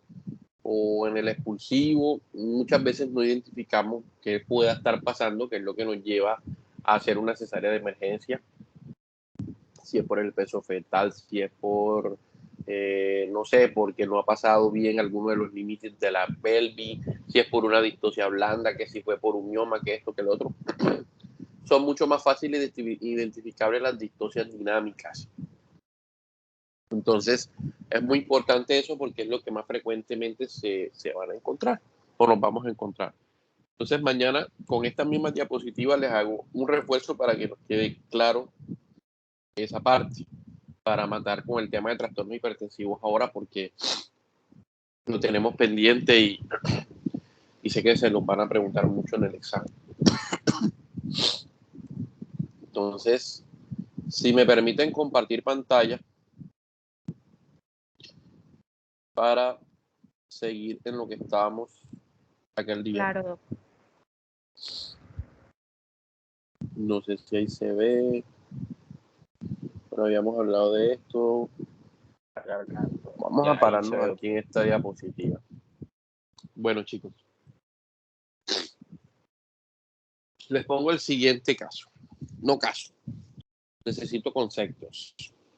o en el expulsivo. Muchas veces no identificamos qué pueda estar pasando, que es lo que nos lleva a hacer una cesárea de emergencia. Si es por el peso fetal, si es por, no sé, porque no ha pasado bien alguno de los límites de la pelvis, si es por una distosia blanda, que si fue por un mioma, que esto, que lo otro. Son mucho más fáciles identificables las distocias dinámicas. Entonces, es muy importante eso porque es lo que más frecuentemente se van a encontrar o nos vamos a encontrar. Entonces, mañana con estas mismas diapositivas les hago un refuerzo para que nos quede claro esa parte. para matar con el tema de trastornos hipertensivos ahora, porque lo tenemos pendiente y sé que se nos van a preguntar mucho en el examen. Entonces, si me permiten compartir pantalla para seguir en lo que estábamos aquel día. Claro, Doc. No sé si ahí se ve, pero habíamos hablado de esto. Vamos a pararnos aquí en esta diapositiva. Bueno, chicos, les pongo el siguiente caso. No caso. Necesito conceptos.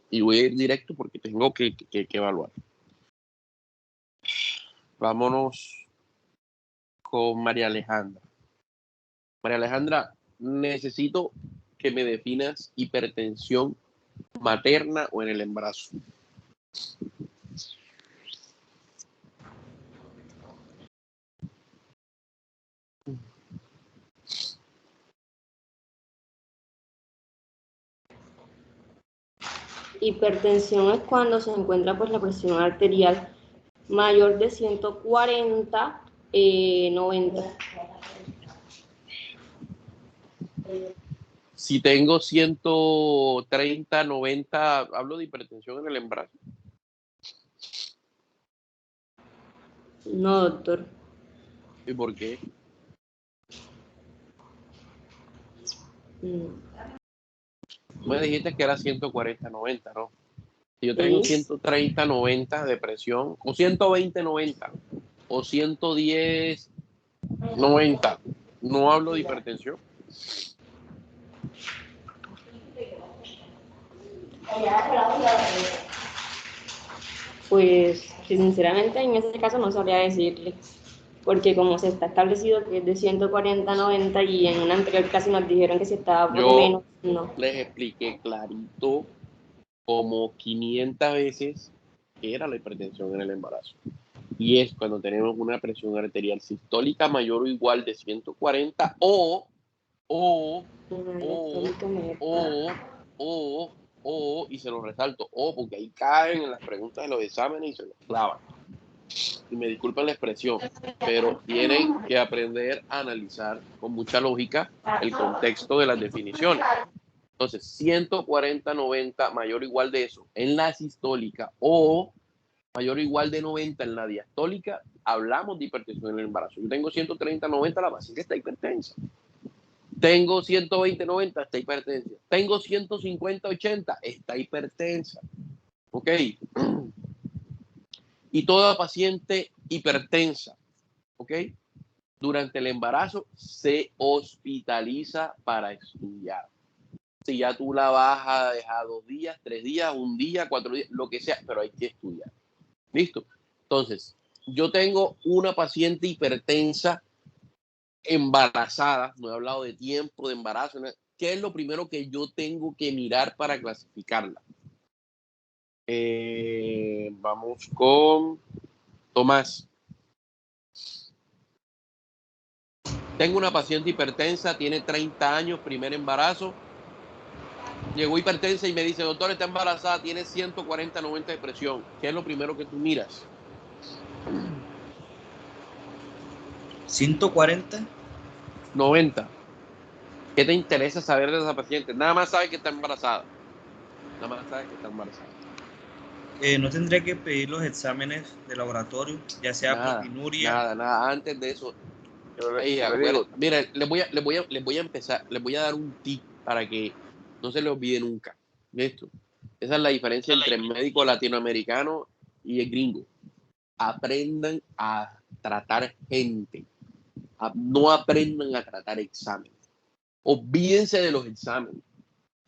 Y voy a ir directo porque tengo que evaluar. Vámonos con María Alejandra. María Alejandra, necesito que me definas hipertensión materna o en el embarazo. Hipertensión es cuando se encuentra pues la presión arterial mayor de 140, 90. Si tengo 130, 90, hablo de hipertensión en el embarazo. No, doctor. ¿Y por qué? Me dijiste que era 140, 90, ¿no? Si yo tengo 130, 90 de presión, o 120, 90, o 110, 90, no hablo de hipertensión. Pues sinceramente en ese caso no sabría decirle, porque como se está establecido que es de 140 a 90 y en una anterior clase nos dijeron que si estaba por menos, no. Les expliqué clarito como 500 veces que era la hipertensión en el embarazo. Y es cuando tenemos una presión arterial sistólica mayor o igual de 140 o, y se lo resalto, porque ahí caen en las preguntas de los exámenes y se los clavan. Y me disculpen la expresión, pero tienen que aprender a analizar con mucha lógica el contexto de las definiciones. Entonces, 140, 90, mayor o igual de eso en la sistólica o mayor o igual de 90 en la diastólica, hablamos de hipertensión en el embarazo. Yo tengo 130, 90, la paciente está hipertensa. Tengo 120, 90, está hipertensa. Tengo 150, 80, está hipertensa. ¿Ok? Y toda paciente hipertensa, ¿ok? Durante el embarazo se hospitaliza para estudiar. Si ya tú la vas a dejar 2 días, 3 días, 1 día, 4 días, lo que sea, pero hay que estudiar. ¿Listo? Entonces, yo tengo una paciente hipertensa embarazada, no he hablado de tiempo de embarazo, ¿no? ¿Qué es lo primero que yo tengo que mirar para clasificarla? Vamos con Tomás. Tengo una paciente hipertensa, tiene 30 años, primer embarazo. Llegó hipertensa y me dice, doctor, está embarazada, tiene 140, 90 de presión. ¿Qué es lo primero que tú miras? 140. 90. ¿Qué te interesa saber de esa paciente? Nada más sabes que está embarazada. Nada más sabes que está embarazada. ¿No tendría que pedir los exámenes de laboratorio, ya sea proteinuria? Nada. Antes de eso, mira, les voy a empezar, les voy a dar un tip para que no se les olvide nunca. ¿Listo? Esa es la diferencia entre el médico latinoamericano y el gringo. Aprendan a tratar gente. No aprendan a tratar exámenes. Olvídense de los exámenes.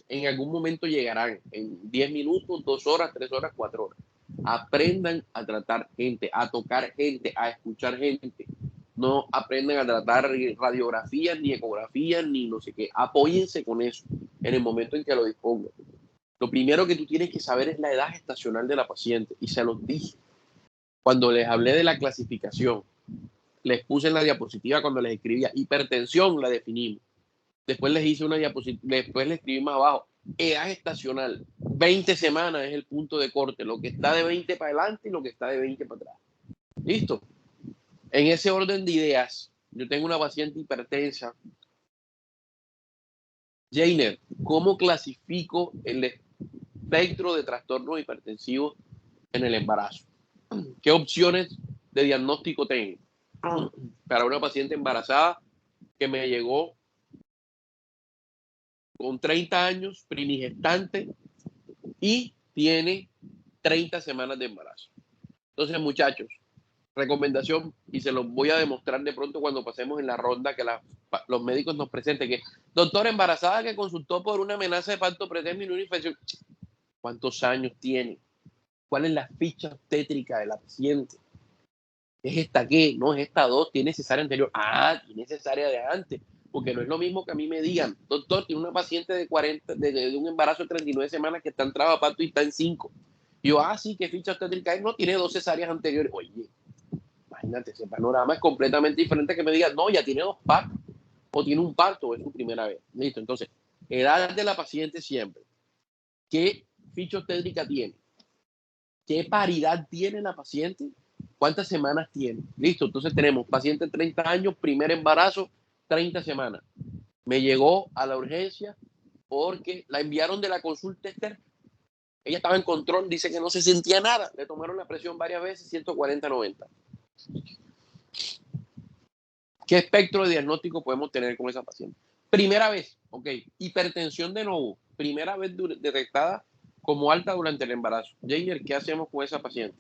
En algún momento llegarán, en 10 minutos, 2 horas, 3 horas, 4 horas. Aprendan a tratar gente, a tocar gente, a escuchar gente. No aprendan a tratar radiografías, ni ecografías, ni no sé qué. Apóyense con eso en el momento en que lo dispongan. Lo primero que tú tienes que saber es la edad gestacional de la paciente. Y se los dije cuando les hablé de la clasificación. Les puse en la diapositiva cuando les escribía hipertensión, la definimos. Después les hice una diapositiva, después les escribí más abajo, edad gestacional. 20 semanas es el punto de corte, lo que está de 20 para adelante y lo que está de 20 para atrás. ¿Listo? En ese orden de ideas, yo tengo una paciente hipertensa. Jainer, ¿cómo clasifico el espectro de trastornos hipertensivos en el embarazo? ¿Qué opciones de diagnóstico tengo para una paciente embarazada que me llegó con 30 años, primigestante, y tiene 30 semanas de embarazo? Entonces, muchachos, recomendación, y se los voy a demostrar de pronto cuando pasemos en la ronda que los médicos nos presenten, que doctora embarazada que consultó por una amenaza de parto pretérmino y una infección. ¿Cuántos años tiene? ¿Cuál es la ficha obstétrica de la paciente? ¿Es esta qué? No, es esta 2, tiene cesárea anterior. Ah, tiene cesárea de antes. Porque no es lo mismo que a mí me digan, doctor, tiene una paciente de 40, de un embarazo de 39 semanas que está en trabajo de parto y está en 5. Y yo, sí, ¿qué ficha obstétrica es? No, tiene 2 cesáreas anteriores. Oye, imagínate, ese panorama es completamente diferente que me digan, no, ya tiene 2 partos, o tiene un parto, o es su primera vez. Listo, entonces, edad de la paciente siempre. ¿Qué ficha obstétrica tiene? ¿Qué paridad tiene la paciente? ¿Cuántas semanas tiene? Listo, entonces tenemos paciente de 30 años, primer embarazo, 30 semanas. Me llegó a la urgencia porque la enviaron de la consulta externa. Ella estaba en control, dice que no se sentía nada. Le tomaron la presión varias veces, 140/90. ¿Qué espectro de diagnóstico podemos tener con esa paciente? Primera vez, ok, hipertensión de nuevo, primera vez detectada como alta durante el embarazo. Jainer, ¿qué hacemos con esa paciente?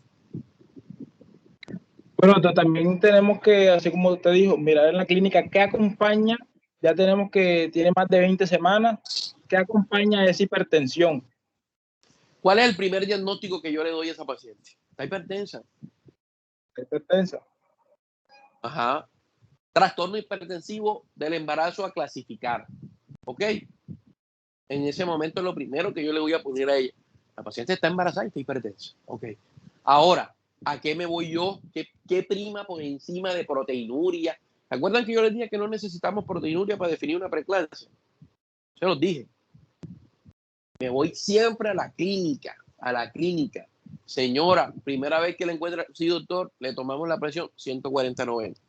Bueno, también tenemos que, así como usted dijo, mirar en la clínica qué acompaña. Ya tenemos que tiene más de 20 semanas. ¿Qué acompaña esa hipertensión? ¿Cuál es el primer diagnóstico que yo le doy a esa paciente? Está hipertensa. Hipertensa. Ajá. Trastorno hipertensivo del embarazo a clasificar. ¿Ok? En ese momento lo primero que yo le voy a poner a ella. La paciente está embarazada y está hipertensa. ¿Ok? Ahora, ¿a qué me voy yo? ¿Qué prima por encima de proteinuria? ¿Se acuerdan que yo les dije que no necesitamos proteinuria para definir una preeclampsia? Se los dije. Me voy siempre a la clínica, Señora, primera vez que le encuentra, sí, doctor, le tomamos la presión, 140/90.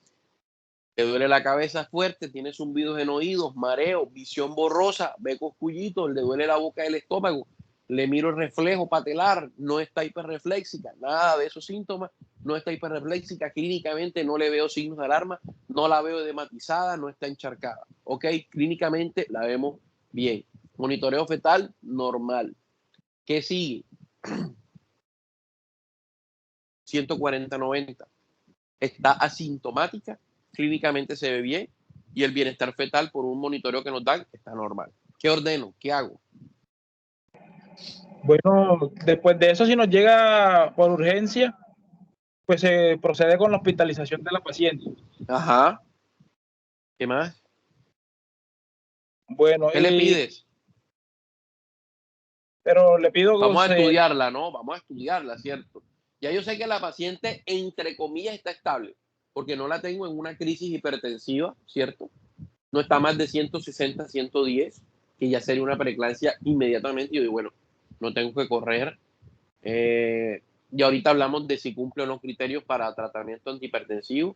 Le duele la cabeza fuerte, tiene zumbidos en oídos, mareo, visión borrosa, ve coscullitos, le duele la boca del estómago, le miro el reflejo patelar, no está hiperrefléxica, nada de esos síntomas, no está hiperrefléxica, clínicamente no le veo signos de alarma, no la veo edematizada, no está encharcada. Ok, clínicamente la vemos bien. Monitoreo fetal, normal. ¿Qué sigue? 140/90. Está asintomática, clínicamente se ve bien y el bienestar fetal por un monitoreo que nos dan está normal. ¿Qué ordeno? ¿Qué hago? Bueno, después de eso, si nos llega por urgencia, pues se procede con la hospitalización de la paciente. Ajá. ¿Qué más? Bueno, ¿Qué le pides? pero le pido Vamos a estudiarla, ¿no? Vamos a estudiarla, ¿cierto? Ya yo sé que la paciente, entre comillas, está estable, porque no la tengo en una crisis hipertensiva, ¿cierto? No está más de 160, 110, que ya sería una preeclampsia inmediatamente. Yo digo, bueno, no tengo que correr. Y ahorita hablamos de si cumple o no criterios para tratamiento antihipertensivo.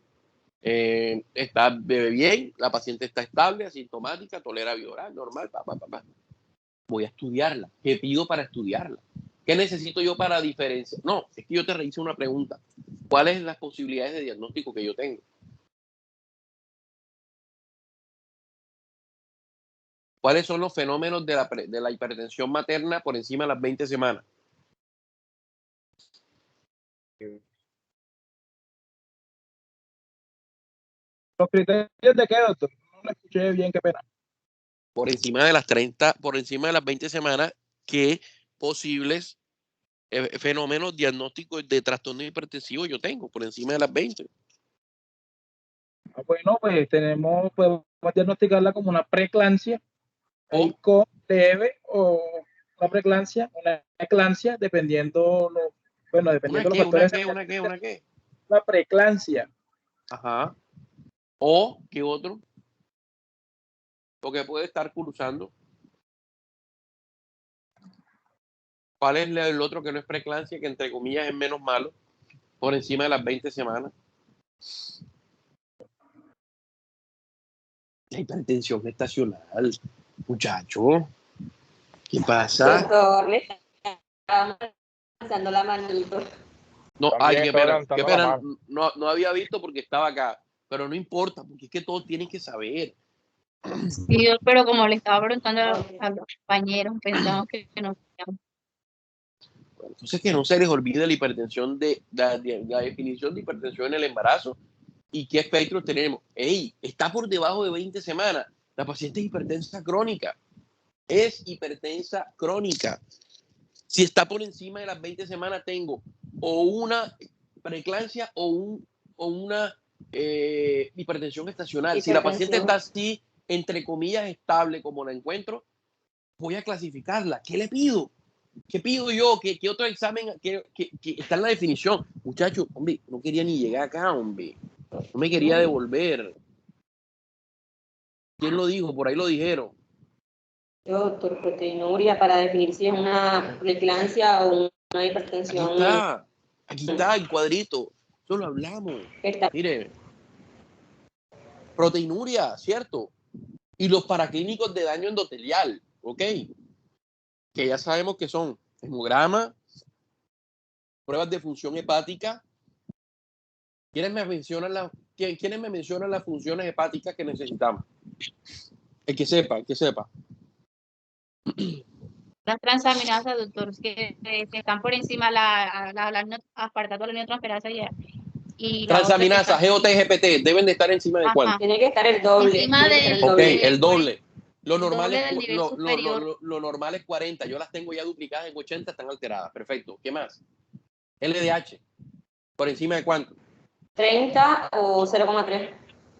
Está bebe bien, la paciente está estable, asintomática, tolera bioral, normal, Voy a estudiarla. ¿Qué pido para estudiarla? ¿Qué necesito yo para diferenciar? No, es que yo te hice una pregunta. ¿Cuáles son las posibilidades de diagnóstico que yo tengo? ¿Cuáles son los fenómenos de la hipertensión materna por encima de las 20 semanas? ¿Los criterios de qué, doctor? No lo escuché bien, qué pena. Por encima de las 30, por encima de las 20 semanas, ¿qué posibles fenómenos diagnósticos de trastorno hipertensivo yo tengo por encima de las 20? Bueno, pues podemos diagnosticarla como una preeclampsia, ahí con leve o una eclampsia, dependiendo dependiendo de los factores. ¿Una qué? La preeclampsia. Ajá. ¿O qué otro? Lo que puede estar cursando. ¿Cuál es el otro que no es preeclampsia, que entre comillas es menos malo, por encima de las 20 semanas? La hipertensión gestacional, muchacho. ¿Qué pasa? Doctor, le estaba alzando la manito. No, También ay, qué estoy pena, levantando qué la pena. mano. No había visto porque estaba acá, pero no importa, porque es que todos tienen que saber. Sí, pero como le estaba preguntando a los compañeros, pensamos que no sabíamos. Entonces, que no se les olvide la hipertensión la definición de hipertensión en el embarazo y qué espectro tenemos. Ey, está por debajo de 20 semanas. La paciente es hipertensa crónica. Es hipertensa crónica. Si está por encima de las 20 semanas, tengo o una preeclampsia o una hipertensión gestacional. Si la paciente está así, entre comillas, estable, como la encuentro, voy a clasificarla. ¿Qué le pido? ¿Qué pido yo? ¿Qué otro examen que está en la definición? Muchacho, hombre, no quería ni llegar acá, hombre. No me quería devolver. ¿Quién lo dijo? Por ahí lo dijeron. Yo, doctor, proteinuria para definir si es una preeclampsia o una hipertensión. Aquí está el cuadrito. Eso lo hablamos. Está. Mire, proteinuria, ¿cierto? Y los paraclínicos de daño endotelial, ¿ok? Que ya sabemos que son hemograma, pruebas de función hepática. ¿Quiénes me mencionan las funciones hepáticas que necesitamos? El que sepa. Las transaminasas, doctor, que están por encima apartado de la neurotransferasa y la otra que Transaminasa, está GOT, GPT, deben de estar encima de Ajá. cuánto. Tiene que estar el doble. Encima tiene que estar del- Ok, doble. el doble. Lo el normal, doble es, del nivel superior. lo normal es 40. Yo las tengo ya duplicadas en 80, están alteradas. Perfecto. ¿Qué más? LDH. ¿Por encima de cuánto? 30 o 0,3.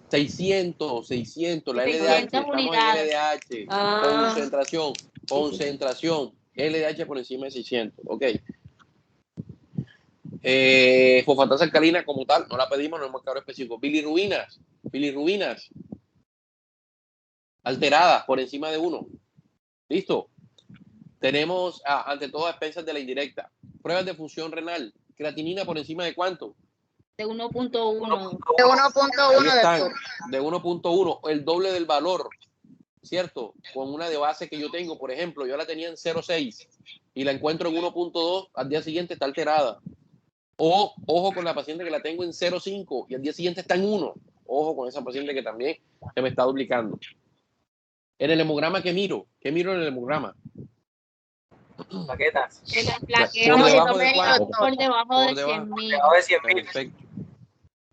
600. La 600 LDH. Estamos unidades. en LDH. Ah. Concentración. LDH por encima de 600. Ok. Fosfatasa alcalina como tal, no la pedimos, no hemos marcador específico. Bilirrubinas. Alteradas por encima de 1. Listo. Tenemos, ante todo, a expensas de la indirecta. Pruebas de función renal. Creatinina por encima de cuánto. De 1.1. De 1.1, Ahí están, doctor. de 1.1, el doble del valor, ¿cierto? Con una de base que yo tengo, por ejemplo, yo la tenía en 0.6 y la encuentro en 1.2, al día siguiente está alterada. O, ojo con la paciente que la tengo en 0.5 y al día siguiente está en 1. Ojo con esa paciente que también se me está duplicando. En el hemograma, ¿qué miro? ¿Qué miro en el hemograma? Plaquetas. Las Por plaquetas debajo de cuánto. por debajo Por de debajo. 100.000. Debajo de 100.000. Perfecto.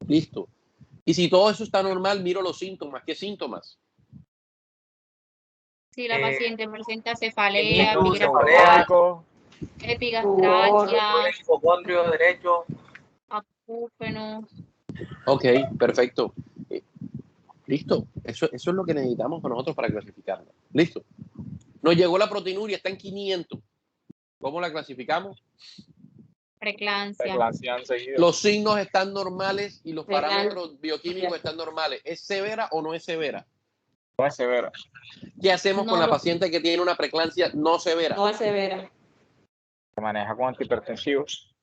Listo. Y si todo eso está normal, miro los síntomas. ¿Qué síntomas? Si la paciente presenta cefalea, cefalea, epigastralgia, hipocondrio derecho. acúfenos. Ok, perfecto. Listo. Eso es lo que necesitamos nosotros para clasificarla. Listo. Nos llegó la proteinuria, está en 500. ¿Cómo la clasificamos? Preeclampsia. Los signos están normales y los Preeclampsia. parámetros bioquímicos están normales. ¿Es severa o no es severa? No es severa. ¿Qué hacemos No con la lo- paciente que tiene una preeclampsia no severa? No es severa. Se maneja con antihipertensivos.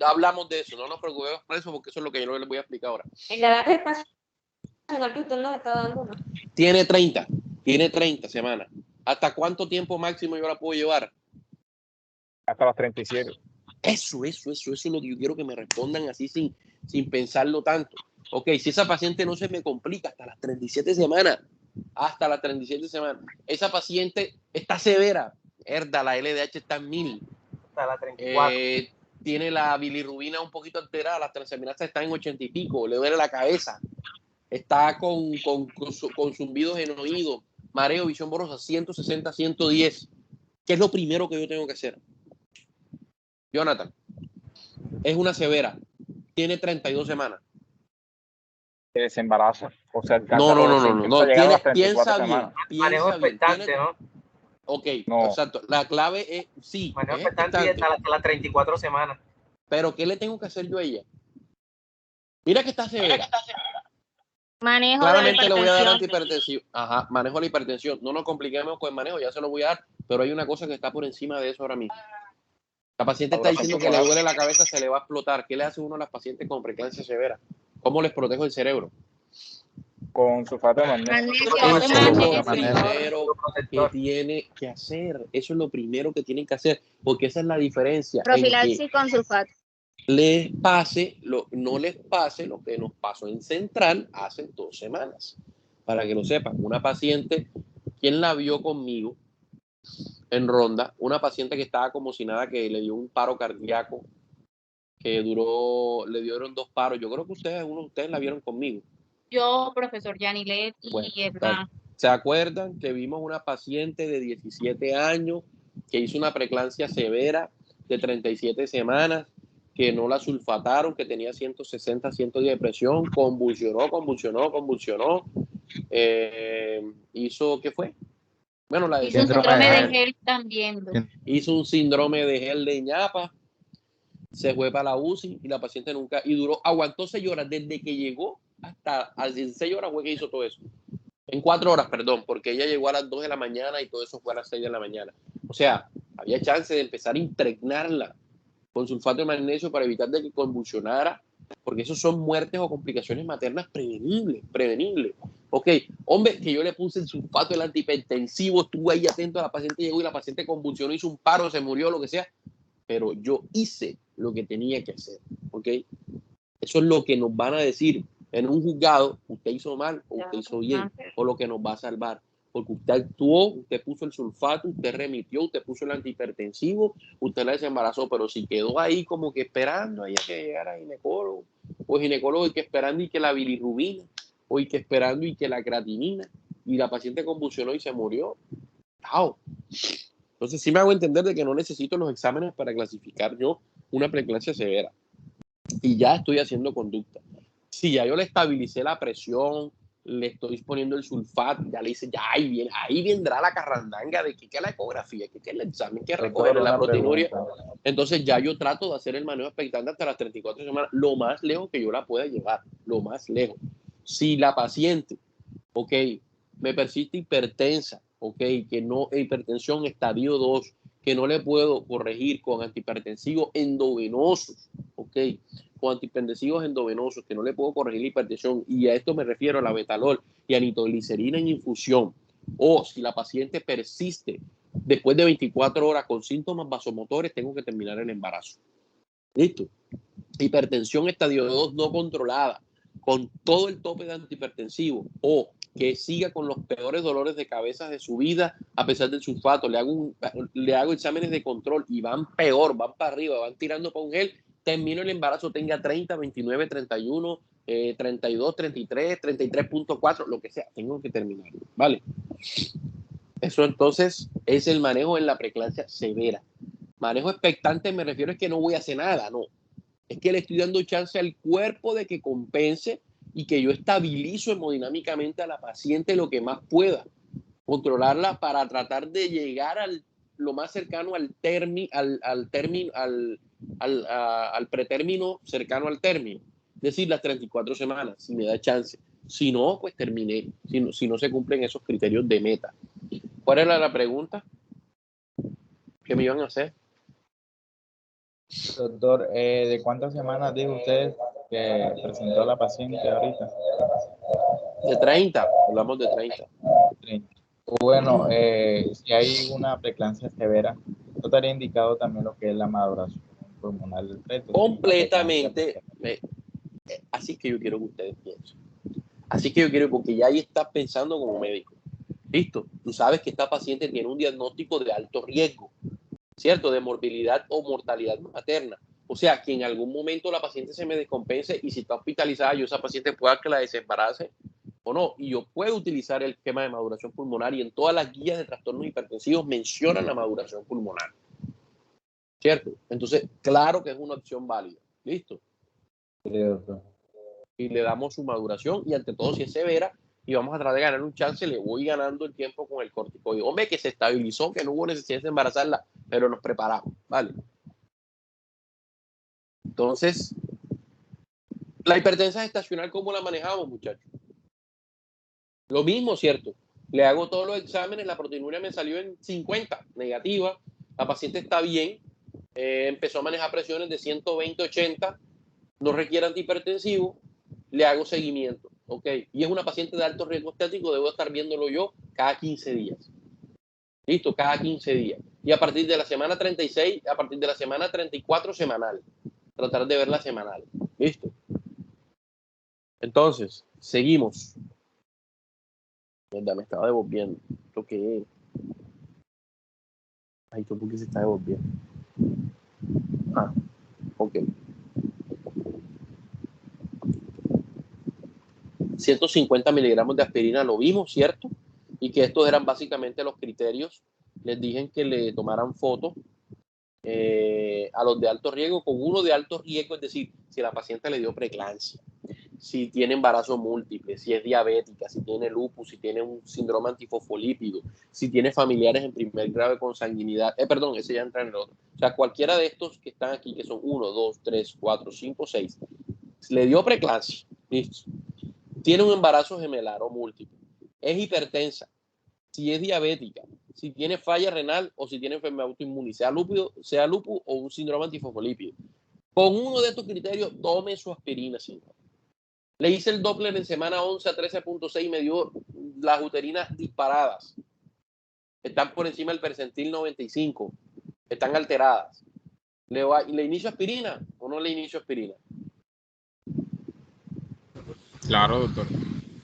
Hablamos de eso, no nos preocupemos por eso porque eso es lo que yo les voy a explicar ahora. En la edad gestacional que usted nos está dando, ¿no? Tiene 30 semanas. ¿Hasta cuánto tiempo máximo yo la puedo llevar? Hasta las 37. Eso es lo que yo quiero que me respondan así sin pensarlo tanto. Ok, si esa paciente no se me complica hasta las 37 semanas, esa paciente está severa, la LDH está en 1000. Hasta la 34. Tiene la bilirrubina un poquito alterada, las transaminasas están en 80 y pico, le duele la cabeza, está con zumbidos en oído, mareo, visión borrosa, 160, 110. ¿Qué es lo primero que yo tengo que hacer? Jonathan, es una severa, tiene 32 semanas. Se desembaraza. O sea, No. Piensa semanas. bien. Manejo expectante, ¿no? Ok, No. exacto. La clave es sí. Manejo es expectante y hasta las 34 semanas. Pero ¿qué le tengo que hacer yo a ella? Mira que está severa. Manejo de la Claramente le voy a dar hipertensión. antihipertensivo. Ajá, manejo la hipertensión. No nos compliquemos con el manejo, ya se lo voy a dar, pero hay una cosa que está por encima de eso ahora mismo. La paciente está Maduración diciendo que le pulmonar. duele la cabeza, se le va a explotar. ¿Qué le hace uno a las pacientes con preeclampsia severa? ¿Cómo les protejo el cerebro? Con sulfato de magnesio. Eso es Magnesio. lo primero que tiene que hacer. Eso es lo primero que tienen que hacer, porque esa es la diferencia en que Profilaxis con sulfato. no les pase lo que nos pasó en Central hace 2 semanas. Para que lo sepan, una paciente, ¿quién la vio conmigo en ronda? Una paciente que estaba como si nada, que le dio un paro cardíaco, que le dieron 2 paros. Yo creo que uno de ustedes la vieron conmigo. Yo, profesor Yanilet y Bueno, Edna. ¿se acuerdan que vimos una paciente de 17 años que hizo una preeclampsia severa de 37 semanas, que no la sulfataron, que tenía 160, 110 de presión, convulsionó? Hizo, ¿qué fue? Bueno, la Hizo un Síndrome síndrome de de Hell. Hell también. hizo un síndrome de Hell de ñapa, se fue para la UCI y la paciente nunca, y aguantó 6 horas, desde que llegó hasta 6 horas fue que hizo todo eso. En 4 horas, perdón, porque ella llegó a las 2 de la mañana y todo eso fue a las 6 de la mañana. O sea, había chance de empezar a impregnarla con sulfato de magnesio para evitar de que convulsionara, porque eso son muertes o complicaciones maternas prevenibles. Ok, hombre, que yo le puse el sulfato, el antihipertensivo, estuve ahí atento, a la paciente llegó y la paciente convulsionó, hizo un paro, se murió, lo que sea, pero yo hice lo que tenía que hacer, ok. Eso es lo que nos van a decir en un juzgado: usted hizo mal o usted hizo bien, o lo que nos va a salvar. Porque usted actuó, usted puso el sulfato, usted remitió, usted puso el antihipertensivo, usted la desembarazó, pero si quedó ahí como que esperando ahí a que llegara ginecólogo, o ginecólogo y que esperando y que la bilirrubina, o y que esperando y que la creatinina, y la paciente convulsionó y se murió. ¡Wow! Entonces sí me hago entender de que no necesito los exámenes para clasificar yo una preeclampsia severa. Y ya estoy haciendo conducta. Si ya yo le estabilicé la presión, le estoy poniendo el sulfato, ya le hice, ya ahí vendrá la carrandanga de que la ecografía, que el examen, que recoger la proteinuria. Entonces ya yo trato de hacer el manejo expectante hasta las 34 semanas, lo más lejos que yo la pueda llevar, lo más lejos. Si la paciente, ok, me persiste hipertensa, ok, que no, hipertensión estadio 2, que no le puedo corregir con antihipertensivos endovenosos, ok, con antihipertensivos endovenosos, que no le puedo corregir la hipertensión, y a esto me refiero a la betalol y a nitroglicerina en infusión, o si la paciente persiste después de 24 horas con síntomas vasomotores, tengo que terminar el embarazo. ¿Listo? Hipertensión estadio 2 no controlada, con todo el tope de antihipertensivo, o que siga con los peores dolores de cabeza de su vida a pesar del sulfato, le hago exámenes de control y van peor, van para arriba, van tirando para un gel, termino el embarazo, tenga 30, 29, 31, 32, 33, 33.4, lo que sea, tengo que terminar, ¿vale? Eso entonces es el manejo en la preeclampsia severa. Manejo expectante me refiero es que no voy a hacer nada, no. Es que le estoy dando chance al cuerpo de que compense y que yo estabilizo hemodinámicamente a la paciente lo que más pueda. Controlarla para tratar de llegar lo más cercano al pretérmino cercano al término. Es decir, las 34 semanas, si me da chance. Si no, pues terminé. Si no se cumplen esos criterios de meta. ¿Cuál era la pregunta que me iban a hacer? Doctor, ¿de cuántas semanas dijo usted que presentó la paciente ahorita? De 30, hablamos de 30. 30. Bueno, si hay una preeclampsia severa, esto estaría indicado también lo que es la maduración pulmonar del feto. Completamente. Así que yo quiero que ustedes piensen. Así que yo quiero, porque ya ahí estás pensando como médico. Listo, tú sabes que esta paciente tiene un diagnóstico de alto riesgo, ¿cierto? De morbilidad o mortalidad materna. O sea, que en algún momento la paciente se me descompense y si está hospitalizada, yo esa paciente pueda que la desembarace o no. Y yo puedo utilizar el esquema de maduración pulmonar y en todas las guías de trastornos hipertensivos mencionan la maduración pulmonar, ¿cierto? Entonces, claro que es una opción válida. ¿Listo? Sí, doctor. Y le damos su maduración y ante todo si es severa y vamos a tratar de ganar un chance, le voy ganando el tiempo con el corticoide. Hombre, que se estabilizó, que no hubo necesidad de embarazarla, pero nos preparamos, ¿vale? Entonces, la hipertensa gestacional, ¿cómo la manejamos, muchachos? Lo mismo, ¿cierto? Le hago todos los exámenes, la proteinuria me salió en 50, negativa, la paciente está bien, empezó a manejar presiones de 120, 80, no requiere antihipertensivo, le hago seguimiento, ¿ok? Y es una paciente de alto riesgo estético, debo estar viéndolo yo cada 15 días. ¿Listo? Cada 15 días. Y a partir de la semana 36, a partir de la semana 34 semanal. Tratar de verla semanal. ¿Listo? Entonces, seguimos. Mierda, me estaba devolviendo. ¿Lo que es? Ay, ¿por qué se está devolviendo? Ah, ok. 150 miligramos de aspirina lo vimos, ¿cierto? Y que estos eran básicamente los criterios. Les dije que le tomaran fotos a los de alto riesgo, con uno de alto riesgo, es decir, si la paciente le dio preeclampsia, si tiene embarazo múltiple, si es diabética, si tiene lupus, si tiene un síndrome antifosfolípido, si tiene familiares en primer grado de consanguinidad, perdón, ese ya entra en el otro. O sea, cualquiera de estos que están aquí, que son 1, 2, 3, 4, 5, 6, le dio preeclampsia, listo. Tiene un embarazo gemelar o múltiple, es hipertensa, si es diabética, si tiene falla renal o si tiene enfermedad autoinmune, sea lupus o un síndrome antifosfolípido. Con uno de estos criterios, tome su aspirina, señor. Le hice el Doppler en semana 11 a 13.6 y me dio las uterinas disparadas. Están por encima del percentil 95. Están alteradas. ¿Le inicio aspirina o no le inicio aspirina? Claro, doctor.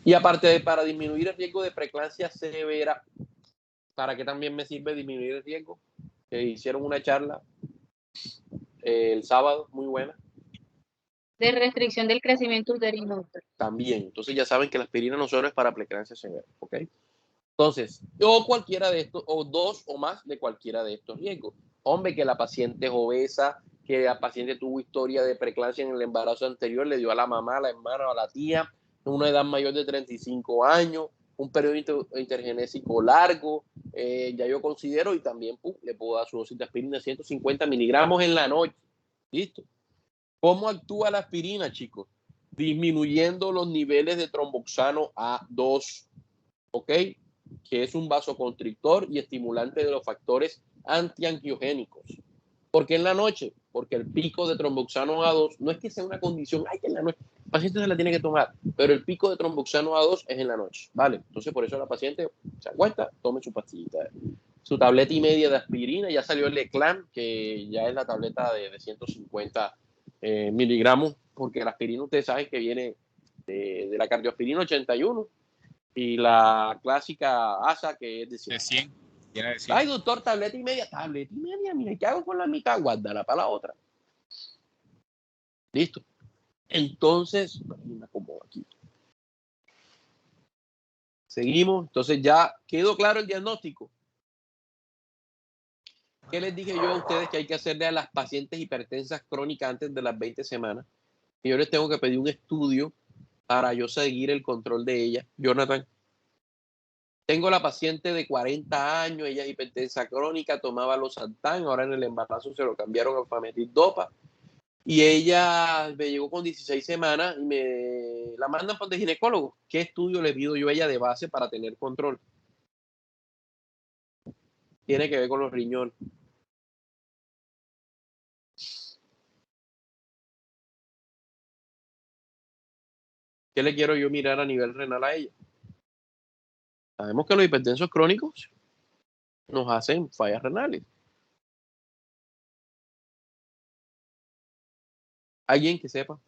Y aparte de para disminuir el riesgo de preeclampsia severa, ¿para qué también me sirve disminuir el riesgo? Hicieron una charla el sábado, muy buena. De restricción del crecimiento uterino. También. Entonces ya saben que la aspirina no solo es para preeclampsia severa, ¿ok? Entonces, o cualquiera de estos, o dos o más de cualquiera de estos riesgos. Hombre, que la paciente es obesa, que la paciente tuvo historia de preeclampsia en el embarazo anterior, le dio a la mamá, a la hermana o a la tía, una edad mayor de 35 años, un periodo intergenésico largo, ya yo considero, y también le puedo dar su dosis de aspirina 150 miligramos en la noche. ¿Listo? ¿Cómo actúa la aspirina, chicos? Disminuyendo los niveles de tromboxano A2, ¿ok? Que es un vasoconstrictor y estimulante de los factores antiangiogénicos. ¿Por qué en la noche? Porque el pico de tromboxano A2 no es que sea una condición, ay, que en la noche, el paciente se la tiene que tomar, pero el pico de tromboxano A2 es en la noche, ¿vale? Entonces por eso la paciente se acuesta, tome su pastillita, su tableta y media de aspirina, ya salió el Leclan, que ya es la tableta de 150 miligramos, porque la aspirina ustedes saben que viene de la cardioaspirina 81 y la clásica ASA que es de 100. De 100. Tiene de 100. Ay, doctor, tableta y media, mira, ¿qué hago con la mitad? Guárdala para la otra. Listo. Entonces, me acomodo aquí. Seguimos. Entonces ya quedó claro el diagnóstico. ¿Qué les dije yo a ustedes que hay que hacerle a las pacientes hipertensas crónicas antes de las 20 semanas? Que yo les tengo que pedir un estudio para yo seguir el control de ella. Jonathan. Tengo la paciente de 40 años, ella es hipertensa crónica, tomaba losartán, ahora en el embarazo se lo cambiaron a Famotidil Dopa. Y ella me llegó con 16 semanas y me la mandan por el ginecólogo. ¿Qué estudio le pido yo a ella de base para tener control? Tiene que ver con los riñones. ¿Qué le quiero yo mirar a nivel renal a ella? Sabemos que los hipertensos crónicos nos hacen fallas renales. ¿Alguien que sepa?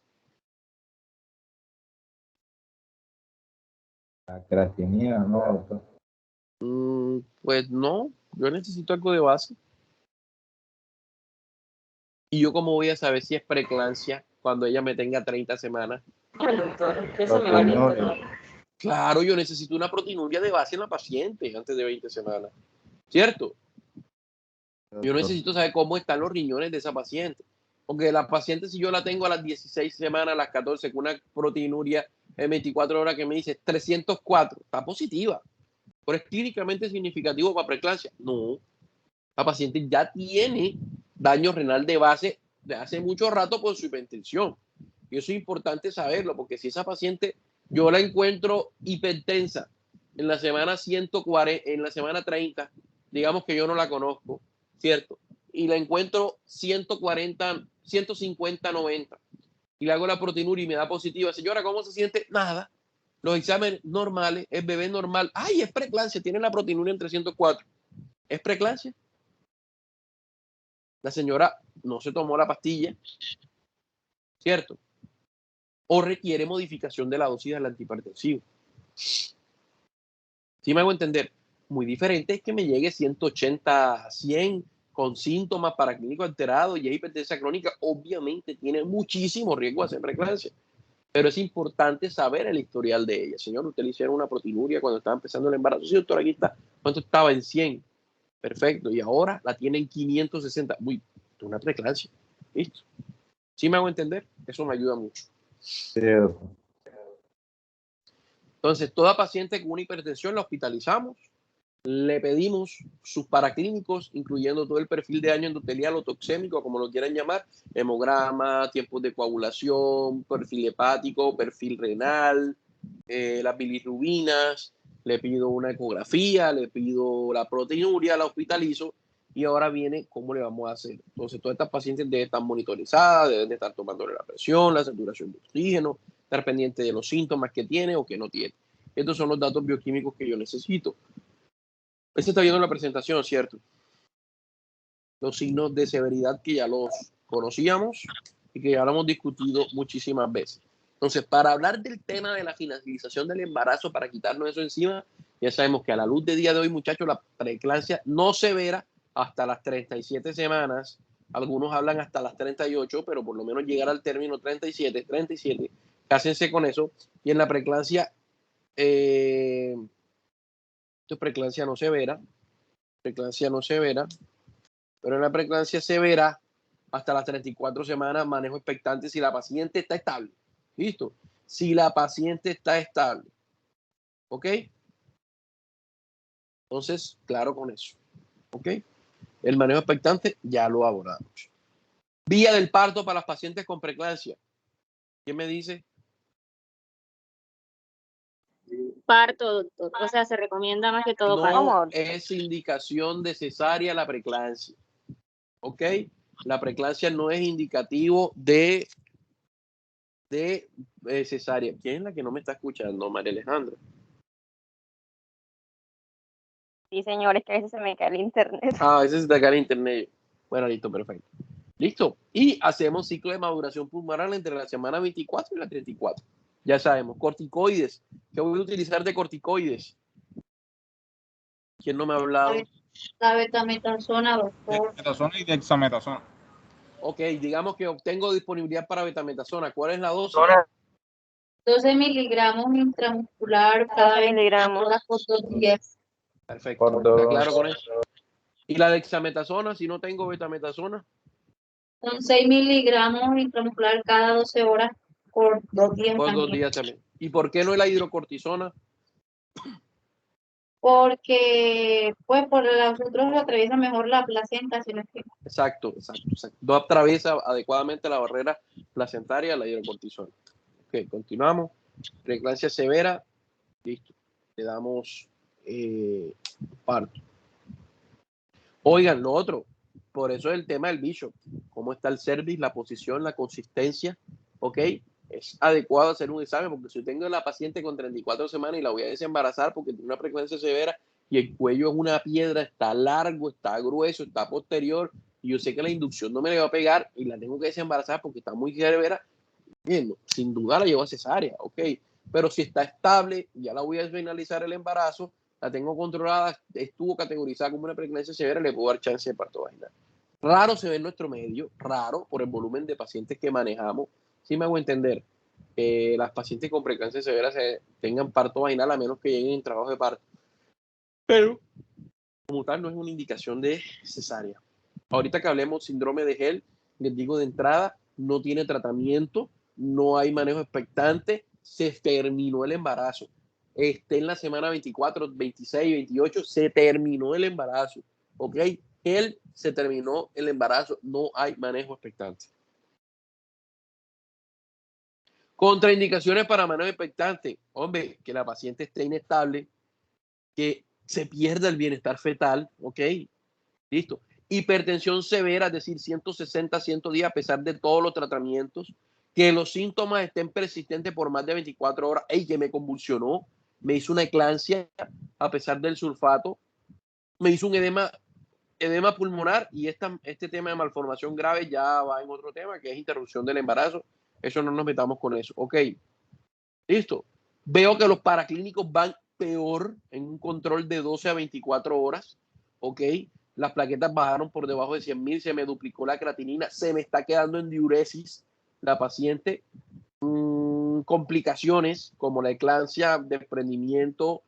La creatinina, no, doctor. Pues no, yo necesito algo de base. ¿Y yo cómo voy a saber si es preeclampsia cuando ella me tenga 30 semanas? Doctor, eso me vale todo. Claro, yo necesito una proteinuria de base en la paciente antes de 20 semanas. ¿Cierto? Yo necesito saber cómo están los riñones de esa paciente. Porque la paciente, si yo la tengo a las 16 semanas, a las 14, con una proteinuria en 24 horas que me dice 304, está positiva. Pero es clínicamente significativo para preeclampsia. No. La paciente ya tiene daño renal de base de hace mucho rato por su hipertensión. Y eso es importante saberlo, porque si esa paciente yo la encuentro hipertensa en la semana 140, en la semana 30, digamos que yo no la conozco, ¿cierto? Y la encuentro 140, 150, 90. Y le hago la proteinuria y me da positiva. Señora, ¿cómo se siente? Nada. Los exámenes normales, el bebé normal. Ay, es preeclampsia, tiene la proteinuria en 304. ¿Es preeclampsia? La señora no se tomó la pastilla, ¿cierto? O requiere modificación de la dosis del antihipertensivo. ¿Sí me hago entender? Muy diferente es que me llegue 180, 100 con síntomas paraclínicos alterados y es hipertensión crónica. Obviamente tiene muchísimo riesgo de hacer preeclampsia. Pero es importante saber el historial de ella. Señor, usted le hicieron una proteinuria cuando estaba empezando el embarazo. Sí, doctor, aquí está. ¿Cuánto estaba? En 100. Perfecto. Y ahora la tiene en 560. Uy, una preeclampsia. Listo. ¿Sí me hago entender? Eso me ayuda mucho. Sí. Entonces, toda paciente con una hipertensión la hospitalizamos, le pedimos sus paraclínicos, incluyendo todo el perfil de daño endotelial o toxémico, como lo quieran llamar, hemograma, tiempos de coagulación, perfil hepático, perfil renal, las bilirrubinas, le pido una ecografía, le pido la proteinuria, la hospitalizo y ahora viene cómo le vamos a hacer. Entonces, todas estas pacientes deben estar monitorizadas, deben de estar tomándole la presión, la saturación de oxígeno, estar pendiente de los síntomas que tiene o que no tiene. Estos son los datos bioquímicos que yo necesito. Este está viendo la presentación, ¿cierto? Los signos de severidad que ya los conocíamos y que ya lo hemos discutido muchísimas veces. Entonces, para hablar del tema de la finalización del embarazo, para quitarnos eso encima, ya sabemos que a la luz de día de hoy, muchachos, la preeclampsia no severa hasta las 37 semanas. Algunos hablan hasta las 38, pero por lo menos llegar al término 37, cásense con eso. Y en la preeclampsia, esto es preeclampsia no severa, pero en la preeclampsia severa, hasta las 34 semanas, manejo expectante si la paciente está estable. ¿Listo? Si la paciente está estable. ¿Ok? Entonces, claro con eso. ¿Ok? El manejo expectante ya lo abordamos. Vía del parto para las pacientes con preeclampsia. ¿Quién me dice? Parto, doctor. O sea, se recomienda más que todo parto. No es indicación de cesárea la preeclampsia. ¿Ok? La preeclampsia no es indicativo de cesárea. ¿Quién es la que no me está escuchando? María Alejandra. Sí, señores, que a veces se me cae el internet. A veces se te cae el internet. Bueno, listo, perfecto. Listo. Y hacemos ciclo de maduración pulmonar entre la semana 24 y la 34. Ya sabemos. Corticoides. ¿Qué voy a utilizar de corticoides? ¿Quién no me ha hablado? La betametasona, doctor. Dexametasona y dexametasona. Ok, digamos que obtengo disponibilidad para betametasona. ¿Cuál es la dosis? 12 miligramos intramuscular cada 24 horas por 2 días. Perfecto. ¿Está claro con eso? ¿Y la dexametasona, si no tengo betametasona? Son 6 miligramos intramuscular cada 12 horas por 2 días. Por también. 2 días también. ¿Y por qué no la hidrocortisona? Porque, pues, por nosotros lo atraviesa mejor la placenta, si no es que... Exacto. No atraviesa adecuadamente la barrera placentaria, la hidrocortisona. Ok, continuamos. Preeclampsia severa. Listo. Le damos parto. Oigan, lo otro. Por eso es el tema del bicho. ¿Cómo está el cervix, la posición, la consistencia? ¿Ok? Es adecuado hacer un examen porque si tengo la paciente con 34 semanas y la voy a desembarazar porque tiene una preeclampsia severa y el cuello es una piedra, está largo, está grueso, está posterior y yo sé que la inducción no me le va a pegar y la tengo que desembarazar porque está muy severa, bien, sin duda la llevo a cesárea, ok. Pero si está estable, ya la voy a finalizar el embarazo, la tengo controlada, estuvo categorizada como una preeclampsia severa, le puedo dar chance de parto vaginal. Raro se ve en nuestro medio, raro por el volumen de pacientes que manejamos. Sí me hago entender, las pacientes con preeclampsia severa tengan parto vaginal a menos que lleguen en trabajo de parto. Pero, como tal, no es una indicación de cesárea. Ahorita que hablemos síndrome de Hell, les digo de entrada, no tiene tratamiento, no hay manejo expectante, se terminó el embarazo. Esté en la semana 24, 26, 28, se terminó el embarazo. ¿Ok? Él se terminó el embarazo, no hay manejo expectante. Contraindicaciones para manejo expectante. Hombre, que la paciente esté inestable, que se pierda el bienestar fetal, ¿ok? Listo. Hipertensión severa, es decir, 160, 110 a pesar de todos los tratamientos, que los síntomas estén persistentes por más de 24 horas, ¡ey! Que me convulsionó, me hizo una eclampsia a pesar del sulfato, me hizo un edema pulmonar y este tema de malformación grave ya va en otro tema, que es interrupción del embarazo. Eso no nos metamos con eso. Ok, listo. Veo que los paraclínicos van peor en un control de 12 a 24 horas. Ok, las plaquetas bajaron por debajo de 100.000, se me duplicó la creatinina, se me está quedando en diuresis la paciente. Complicaciones como la eclampsia, desprendimiento,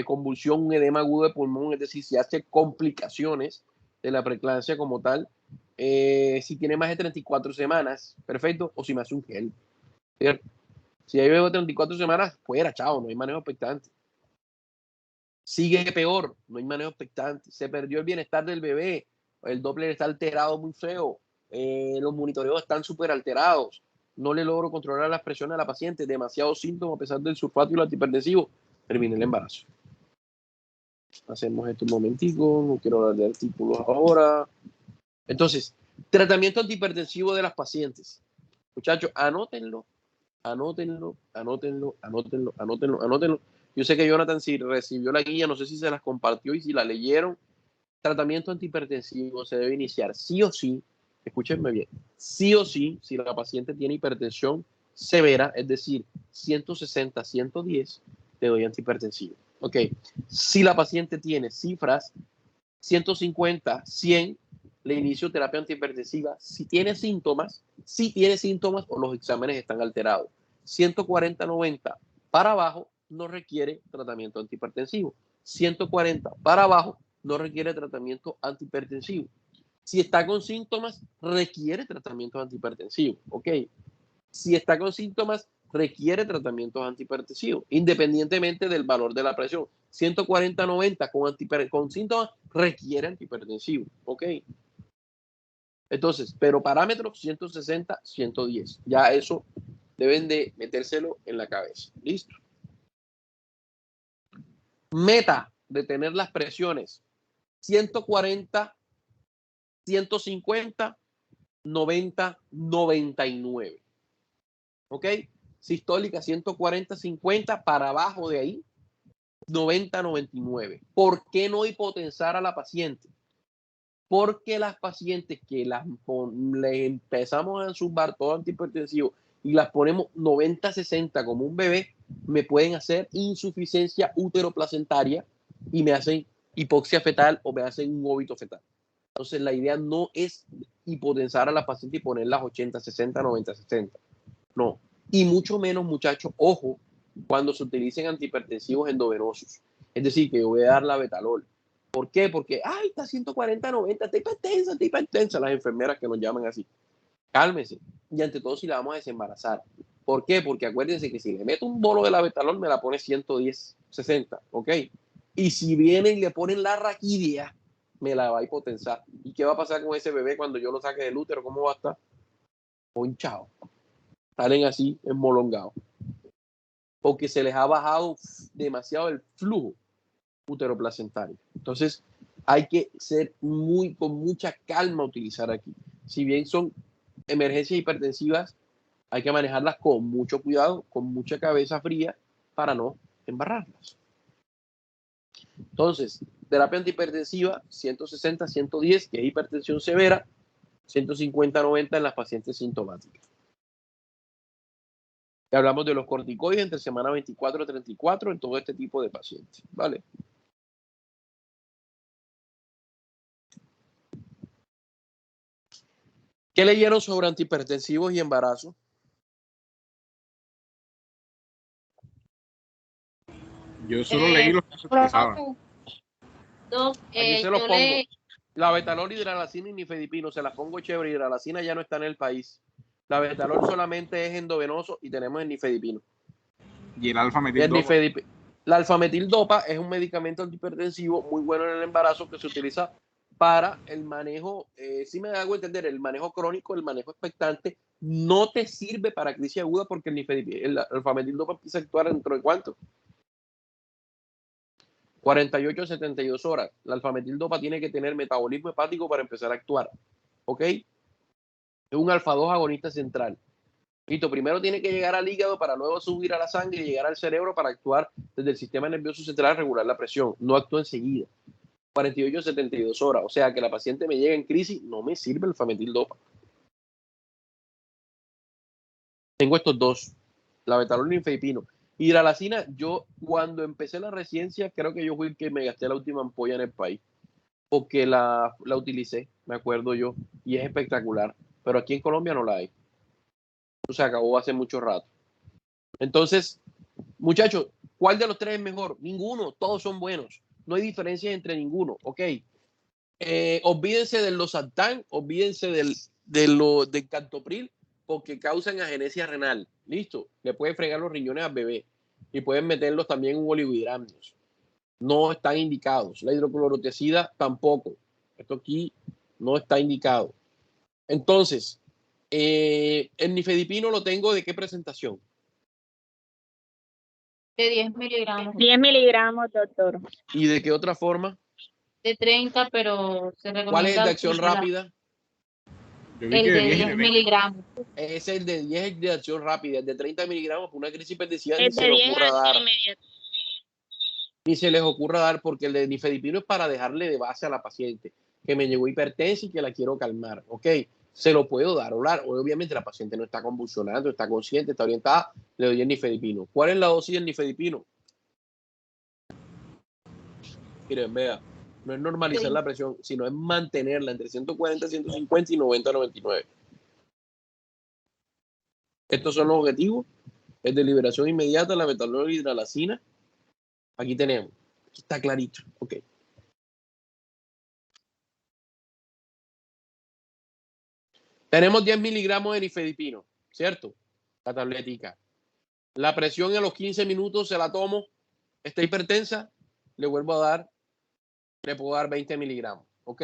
convulsión, un edema agudo de pulmón, es decir, si hace complicaciones de la preeclampsia como tal, si tiene más de 34 semanas, perfecto, o si me hace un gel, ¿cierto? Si ahí veo 34 semanas, fuera, chao, no hay manejo expectante. Sigue peor, no hay manejo expectante, se perdió el bienestar del bebé, el Doppler está alterado muy feo, los monitoreos están súper alterados, no le logro controlar las presiones a la paciente, demasiados síntomas a pesar del sulfato y el antihipertensivo, termina el embarazo. Hacemos esto un momentico, no quiero hablar de artículos ahora. Entonces, tratamiento antihipertensivo de las pacientes. Muchachos, anótenlo. Yo sé que Jonathan, si recibió la guía, no sé si se las compartió y si la leyeron. Tratamiento antihipertensivo se debe iniciar sí o sí, escúchenme bien, sí o sí, si la paciente tiene hipertensión severa, es decir, 160, 110, te doy antihipertensivo. Ok, si la paciente tiene cifras 150, 100, le inicio terapia antihipertensiva. Si tiene síntomas o los exámenes están alterados. 140, 90 para abajo no requiere tratamiento antihipertensivo. 140 para abajo no requiere tratamiento antihipertensivo. Si está con síntomas, requiere tratamiento antihipertensivo. ¿Ok? Si está con síntomas, requiere tratamientos antihipertensivos, independientemente del valor de la presión. 140-90 con síntomas requiere antihipertensivo. ¿Ok? Entonces, pero parámetros 160-110. Ya eso deben de metérselo en la cabeza. ¿Listo? Meta de tener las presiones 140, 150, 90, 99. ¿Ok? Sistólica 140, 50, para abajo de ahí 90, 99. ¿Por qué no hipotensar a la paciente? Porque las pacientes que le empezamos a subar todo antihipertensivo y las ponemos 90, 60 como un bebé, me pueden hacer insuficiencia uteroplacentaria y me hacen hipoxia fetal o me hacen un óbito fetal. Entonces la idea no es hipotensar a la paciente y ponerlas 80, 60, 90, 60. No. Y mucho menos, muchachos, ojo, cuando se utilicen antihipertensivos endovenosos. Es decir, que yo voy a dar la betalol. ¿Por qué? Porque, ay, está 140, 90, está hipertensa. Las enfermeras que nos llaman así. Cálmese. Y ante todo, si la vamos a desembarazar. ¿Por qué? Porque acuérdense que si le meto un bolo de la betalol, me la pone 110, 60. ¿Ok? Y si vienen y le ponen la raquidia, me la va a hipotensar. ¿Y qué va a pasar con ese bebé cuando yo lo saque del útero? ¿Cómo va a estar? Ponchado. Salen así enmolongados. Porque se les ha bajado demasiado el flujo uteroplacentario. Entonces, hay que ser con mucha calma utilizar aquí. Si bien son emergencias hipertensivas, hay que manejarlas con mucho cuidado, con mucha cabeza fría, para no embarrarlas. Entonces, terapia antihipertensiva, 160, 110, que es hipertensión severa, 150, 90 en las pacientes sintomáticas. Hablamos de los corticoides entre semana 24 a 34 en todo este tipo de pacientes, ¿vale? ¿Qué leyeron sobre antihipertensivos y embarazo? Yo solo leí los que se utilizaban. Aquí se los pongo. La betalol, hidralacina y nifedipino, se las pongo chévere. Hidralacina ya no está en el país. La betalol solamente es endovenoso y tenemos el nifedipino. Y el alfa-metildopa. La alfa-metildopa es un medicamento antihipertensivo muy bueno en el embarazo que se utiliza para el manejo, si me hago entender, el manejo crónico, el manejo expectante. No te sirve para crisis aguda porque el alfa-metildopa empieza a actuar dentro de ¿cuánto? 48 a 72 horas. La alfametildopa tiene que tener metabolismo hepático para empezar a actuar. ¿Ok? Es un alfa-2 agonista central. Listo, primero tiene que llegar al hígado para luego subir a la sangre y llegar al cerebro para actuar desde el sistema nervioso central, regular la presión. No actúa enseguida. 48 a 72 horas. O sea, que la paciente me llega en crisis, no me sirve el alfametildopa. Tengo estos dos, la betalol y nifedipino. Hidralacina, yo cuando empecé la residencia, creo que yo fui el que me gasté la última ampolla en el país, porque la utilicé, me acuerdo yo, y es espectacular. Pero aquí en Colombia no la hay. Se acabó hace mucho rato. Entonces, muchachos, ¿cuál de los tres es mejor? Ninguno, todos son buenos. No hay diferencia entre ninguno, ¿ok? Olvídense del losartán, olvídense del cantopril, porque causan agenesia renal. Listo, le pueden fregar los riñones al bebé y pueden meterlos también en oligohidramnios. No están indicados. La hidroclorotiazida tampoco. Esto aquí no está indicado. Entonces, el nifedipino lo tengo ¿de qué presentación? De 10 miligramos. 10 miligramos, doctor. ¿Y de qué otra forma? De 30, pero se recomienda. ¿Cuál es el de acción rápida? Yo vi El que de 10 y 10 de 20. miligramos. Es el de 10 de acción rápida, el de 30 miligramos por una crisis hipertensiva El ni se de les 10 ocurra dar. inmediato. Ni se les ocurra dar, porque el de nifedipino es para dejarle de base a la paciente que me llegó hipertensa y que la quiero calmar, ¿ok? Se lo puedo dar oral. Obviamente la paciente no está convulsionando, está consciente, está orientada, le doy el nifedipino. ¿Cuál es la dosis del nifedipino? Miren, vea, no es normalizar la presión, sino es mantenerla entre 140, 150 y 90, 99. Estos son los objetivos. El de liberación inmediata, la betalol y hidralacina. Aquí tenemos. Aquí está clarito. Ok. Tenemos 10 miligramos de nifedipino, ¿cierto? La tabletica. La presión a los 15 minutos se la tomo. Está hipertensa, le vuelvo a dar, le puedo dar 20 miligramos. Ok.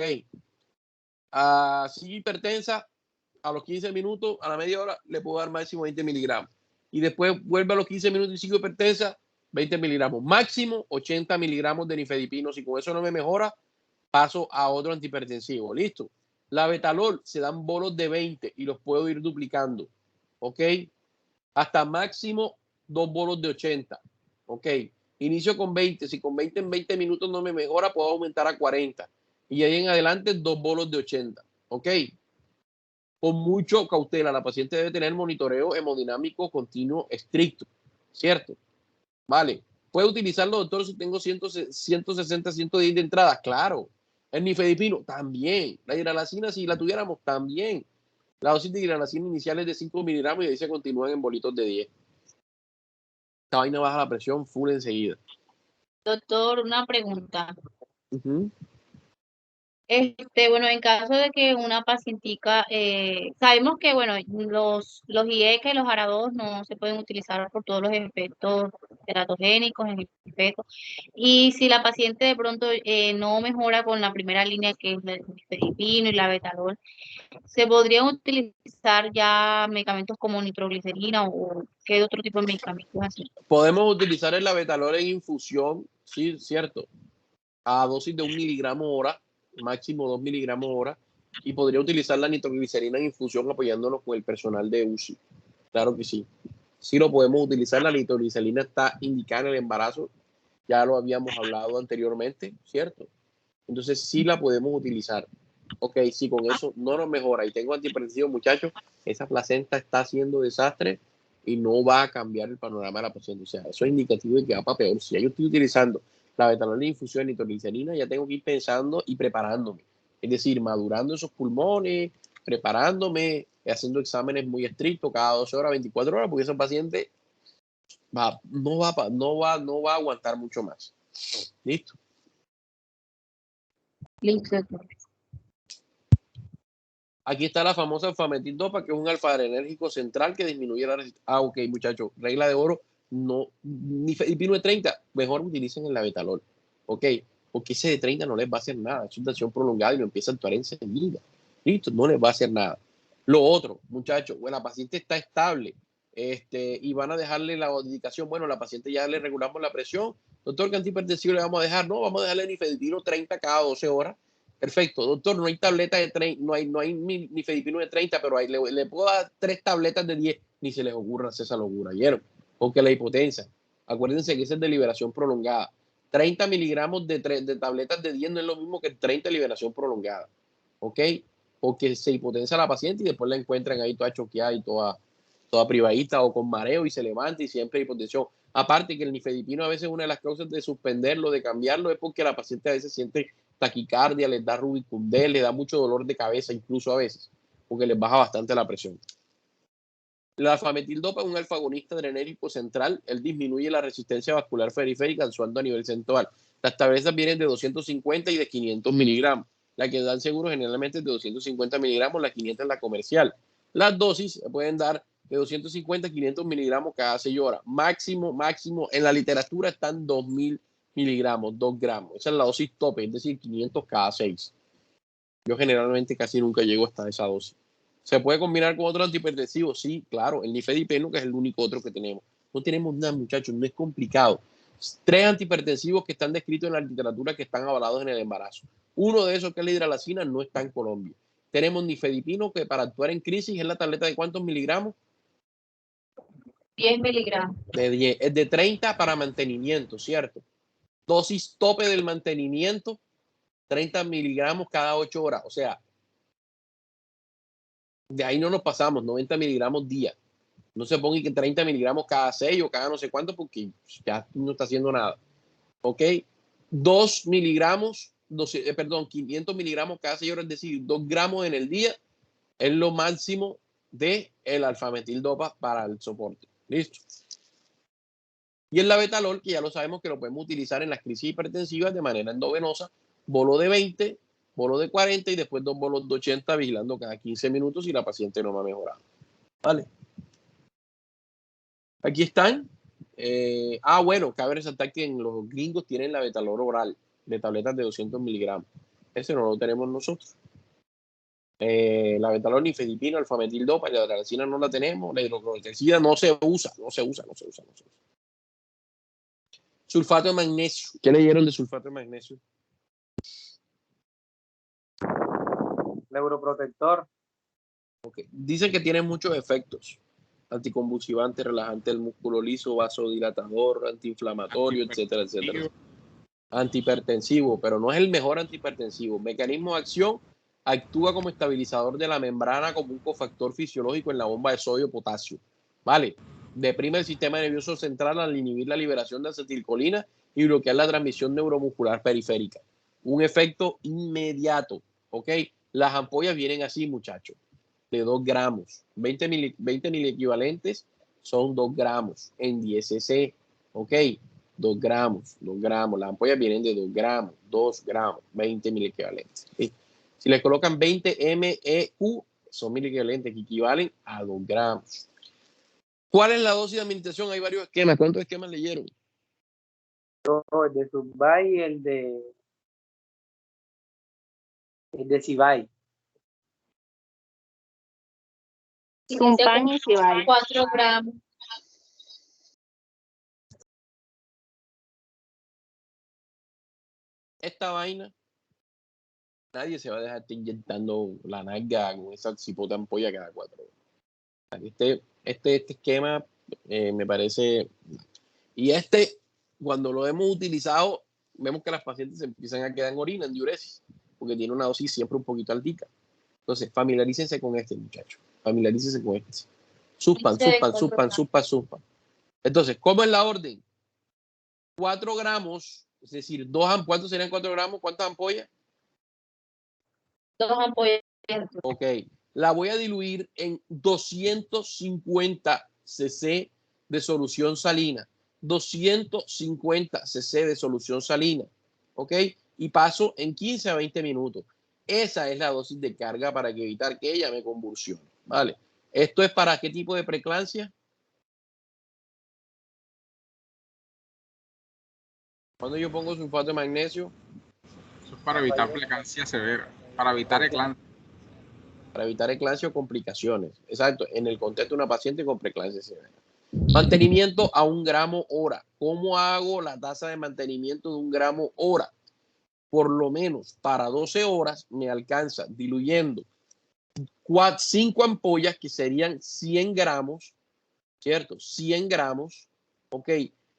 Si hipertensa, a los 15 minutos, a la media hora, le puedo dar máximo 20 miligramos. Y después vuelve a los 15 minutos y sigo hipertensa, 20 miligramos. Máximo 80 miligramos de nifedipino. Si con eso no me mejora, paso a otro antihipertensivo. ¿Listo? La betalol se dan bolos de 20 y los puedo ir duplicando. ¿Ok? Hasta máximo 2 bolos de 80. ¿Ok? Inicio con 20. Si con 20 en 20 minutos no me mejora, puedo aumentar a 40. Y ahí en adelante 2 bolos de 80. ¿Ok? Con mucho cautela. La paciente debe tener monitoreo hemodinámico continuo estricto. ¿Cierto? Vale. ¿Puedo utilizarlo, doctor, si tengo 160, 110 de entrada? Claro. El nifedipino, también. La hidralacina, si la tuviéramos, también. La dosis de hidralacina inicial es de 5 miligramos y ahí se continúan en bolitos de 10. Esta vaina baja la presión full enseguida. Doctor, una pregunta. Uh-huh. Bueno, en caso de que una pacientica, sabemos que, bueno, los IECA y los ARA2 no se pueden utilizar por todos los efectos teratogénicos en el feto. Y si la paciente de pronto no mejora con la primera línea, que es el nifedipino y la betalol, ¿se podrían utilizar ya medicamentos como nitroglicerina o qué otro tipo de medicamentos así? Podemos utilizar el betalol en infusión, sí, cierto, a dosis de 1 miligramo hora, máximo 2 miligramos hora, y podría utilizar la nitroglicerina en infusión apoyándonos con el personal de UCI. Claro que sí. Sí lo podemos utilizar. La nitroglicerina está indicada en el embarazo. Ya lo habíamos hablado anteriormente, ¿cierto? Entonces sí la podemos utilizar. Ok, si con eso no nos mejora y tengo antihipertensivo, muchachos, esa placenta está haciendo desastre y no va a cambiar el panorama de la paciente. O sea, eso es indicativo de que va para peor. Si yo estoy utilizando la betalol en infusión de nitroglicerina, ya tengo que ir pensando y preparándome. Es decir, madurando esos pulmones, preparándome, haciendo exámenes muy estrictos cada 12 horas, 24 horas, porque ese paciente no va a aguantar mucho más. ¿Listo? Listo. Aquí está la famosa alfametildopa, que es un alfa-adrenérgico central que disminuye la resistencia. Ok, muchachos, regla de oro, no, nifedipino de 30, mejor utilicen el betalol. Ok, porque ese de 30 no les va a hacer nada, es una acción prolongada y no empieza a actuar enseguida. Listo, no les va a hacer nada. Lo otro, muchachos, bueno, la paciente está estable y van a dejarle la indicación, bueno, la paciente ya le regulamos la presión, Doctor, ¿qué antihipertensivo le vamos a dejar? No, vamos a dejarle nifedipino 30 cada 12 horas. Perfecto. Doctor, no hay tableta de 30, no hay nifedipino de 30, pero le puedo dar 3 tabletas de 10. Ni se les ocurra hacer esa locura, ¿vieron? Porque la hipotensa, acuérdense que esa es de liberación prolongada. 30 miligramos de tabletas de 10 no es lo mismo que 30 de liberación prolongada. ¿Ok? Porque se hipotensa la paciente y después la encuentran ahí toda choqueada y toda privadita o con mareo y se levanta y siempre hay hipotensión. Aparte que el nifedipino a veces una de las causas de suspenderlo, de cambiarlo, es porque la paciente a veces siente taquicardia, les da rubicundel, les da mucho dolor de cabeza incluso a veces, porque les baja bastante la presión. El alfametildopa es un alfa-agonista adrenérgico central. Él disminuye la resistencia vascular periférica actuando a nivel central. Las tabletas vienen de 250 y de 500 miligramos. La que dan seguro generalmente es de 250 miligramos, la 500 es la comercial. Las dosis se pueden dar de 250 a 500 miligramos cada 6 horas. Máximo, en la literatura están 2000 miligramos, 2 gramos. Esa es la dosis tope, es decir, 500 cada 6. Yo generalmente casi nunca llego hasta esa dosis. ¿Se puede combinar con otro antihipertensivo? Sí, claro. El nifedipino, que es el único otro que tenemos. No tenemos nada, muchachos. No es complicado. 3 antihipertensivos que están descritos en la literatura que están avalados en el embarazo. Uno de esos, que es la hidralacina, no está en Colombia. Tenemos nifedipino, que para actuar en crisis es la tableta de ¿cuántos miligramos? 10 miligramos. De 10. Es de 30 para mantenimiento, ¿cierto? Dosis tope del mantenimiento, 30 miligramos cada 8 horas. O sea, de ahí no nos pasamos, 90 miligramos día. No se ponga que 30 miligramos cada 6 o cada no sé cuánto, porque ya no está haciendo nada. ¿Ok? 2 miligramos, 500 miligramos cada 6 horas, es decir, 2 gramos en el día es lo máximo del alfametildopa para el soporte. ¿Listo? Y el labetalol, que ya lo sabemos que lo podemos utilizar en las crisis hipertensivas de manera endovenosa, bolo de 20, bolo de 40 y después 2 bolos de 80 vigilando cada 15 minutos si la paciente no me ha mejorado. ¿Vale? Aquí están. Bueno, cabe resaltar que en los gringos tienen la labetalol oral de tabletas de 200 miligramos. Ese no lo tenemos nosotros. Labetalol, nifedipino, alfametildopa, la hidralacina no la tenemos, la hidroclorotiazida no se usa. Sulfato de magnesio. ¿Qué leyeron de sulfato de magnesio? Neuroprotector. Okay. Dicen que tiene muchos efectos. Anticonvulsivante, relajante del músculo liso, vasodilatador, antiinflamatorio, etcétera. Antihipertensivo, pero no es el mejor antihipertensivo. Mecanismo de acción: actúa como estabilizador de la membrana como un cofactor fisiológico en la bomba de sodio-potasio. ¿Vale? Deprime el sistema nervioso central al inhibir la liberación de acetilcolina y bloquear la transmisión neuromuscular periférica. Un efecto inmediato. ¿Ok? Las ampollas vienen así, muchachos, de 2 gramos. 20 miliequivalentes son 2 gramos en 10 cc. ¿Ok? 2 gramos. Las ampollas vienen de 2 gramos, 20 miliequivalentes. ¿Sí? Si le colocan 20 MEQ, son miliequivalentes que equivalen a 2 gramos. ¿Cuál es la dosis de administración? Hay varios esquemas. ¿Cuántos esquemas leyeron? El de Subay y el de Cibay. Compan y Cibay. 4 gramos. Esta vaina, nadie se va a dejar estar inyectando la nalga con esa cipota ampolla cada 4 horas. Este esquema me parece. Y cuando lo hemos utilizado, vemos que las pacientes se empiezan a quedar en orina, en diuresis, porque tiene una dosis siempre un poquito altica. Entonces, familiarícense con este, muchacho. Familiarícense con este. Suspan. Entonces, ¿cómo es la orden? 4 gramos, es decir, ¿cuántos serían 4 gramos? ¿Cuántas ampollas? 2 ampollas. Ok. La voy a diluir en 250 cc de solución salina. 250 cc de solución salina. ¿Ok? Y paso en 15 a 20 minutos. Esa es la dosis de carga para evitar que ella me convulsione. ¿Vale? ¿Esto es para qué tipo de preeclampsia? Cuando yo pongo sulfato de magnesio. Eso es para evitar preeclampsia severa. Para evitar eclampsia. Para evitar eclampsia o complicaciones. Exacto. En el contexto de una paciente con preeclampsia severa. Mantenimiento a 1 gramo hora. ¿Cómo hago la tasa de mantenimiento de 1 gramo hora? Por lo menos para 12 horas me alcanza diluyendo 5 ampollas que serían 100 gramos, ¿cierto? 100 gramos, ok,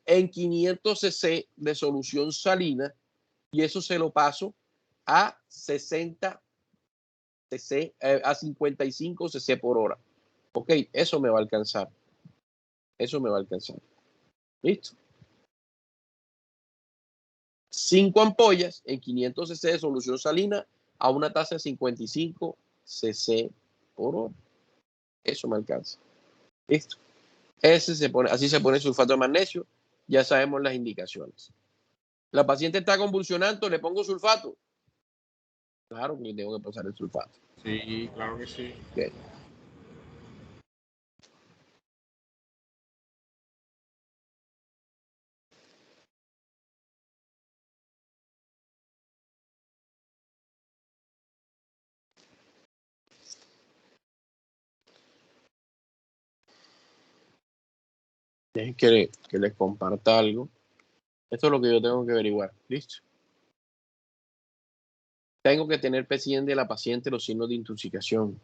en 500 cc de solución salina, y eso se lo paso a 60 cc, a 55 cc por hora. Ok, eso me va a alcanzar. Eso me va a alcanzar. ¿Listo? 5 ampollas en 500 cc de solución salina a una tasa de 55 cc por hora. Eso me alcanza. ¿Listo? Así se pone sulfato de magnesio. Ya sabemos las indicaciones. La paciente está convulsionando, ¿le pongo sulfato? Claro que le tengo que pasar el sulfato. Sí, claro que sí. Okay. Dejen que les comparta algo. Esto es lo que yo tengo que averiguar. ¿Listo? Tengo que tener presente de la paciente los signos de intoxicación.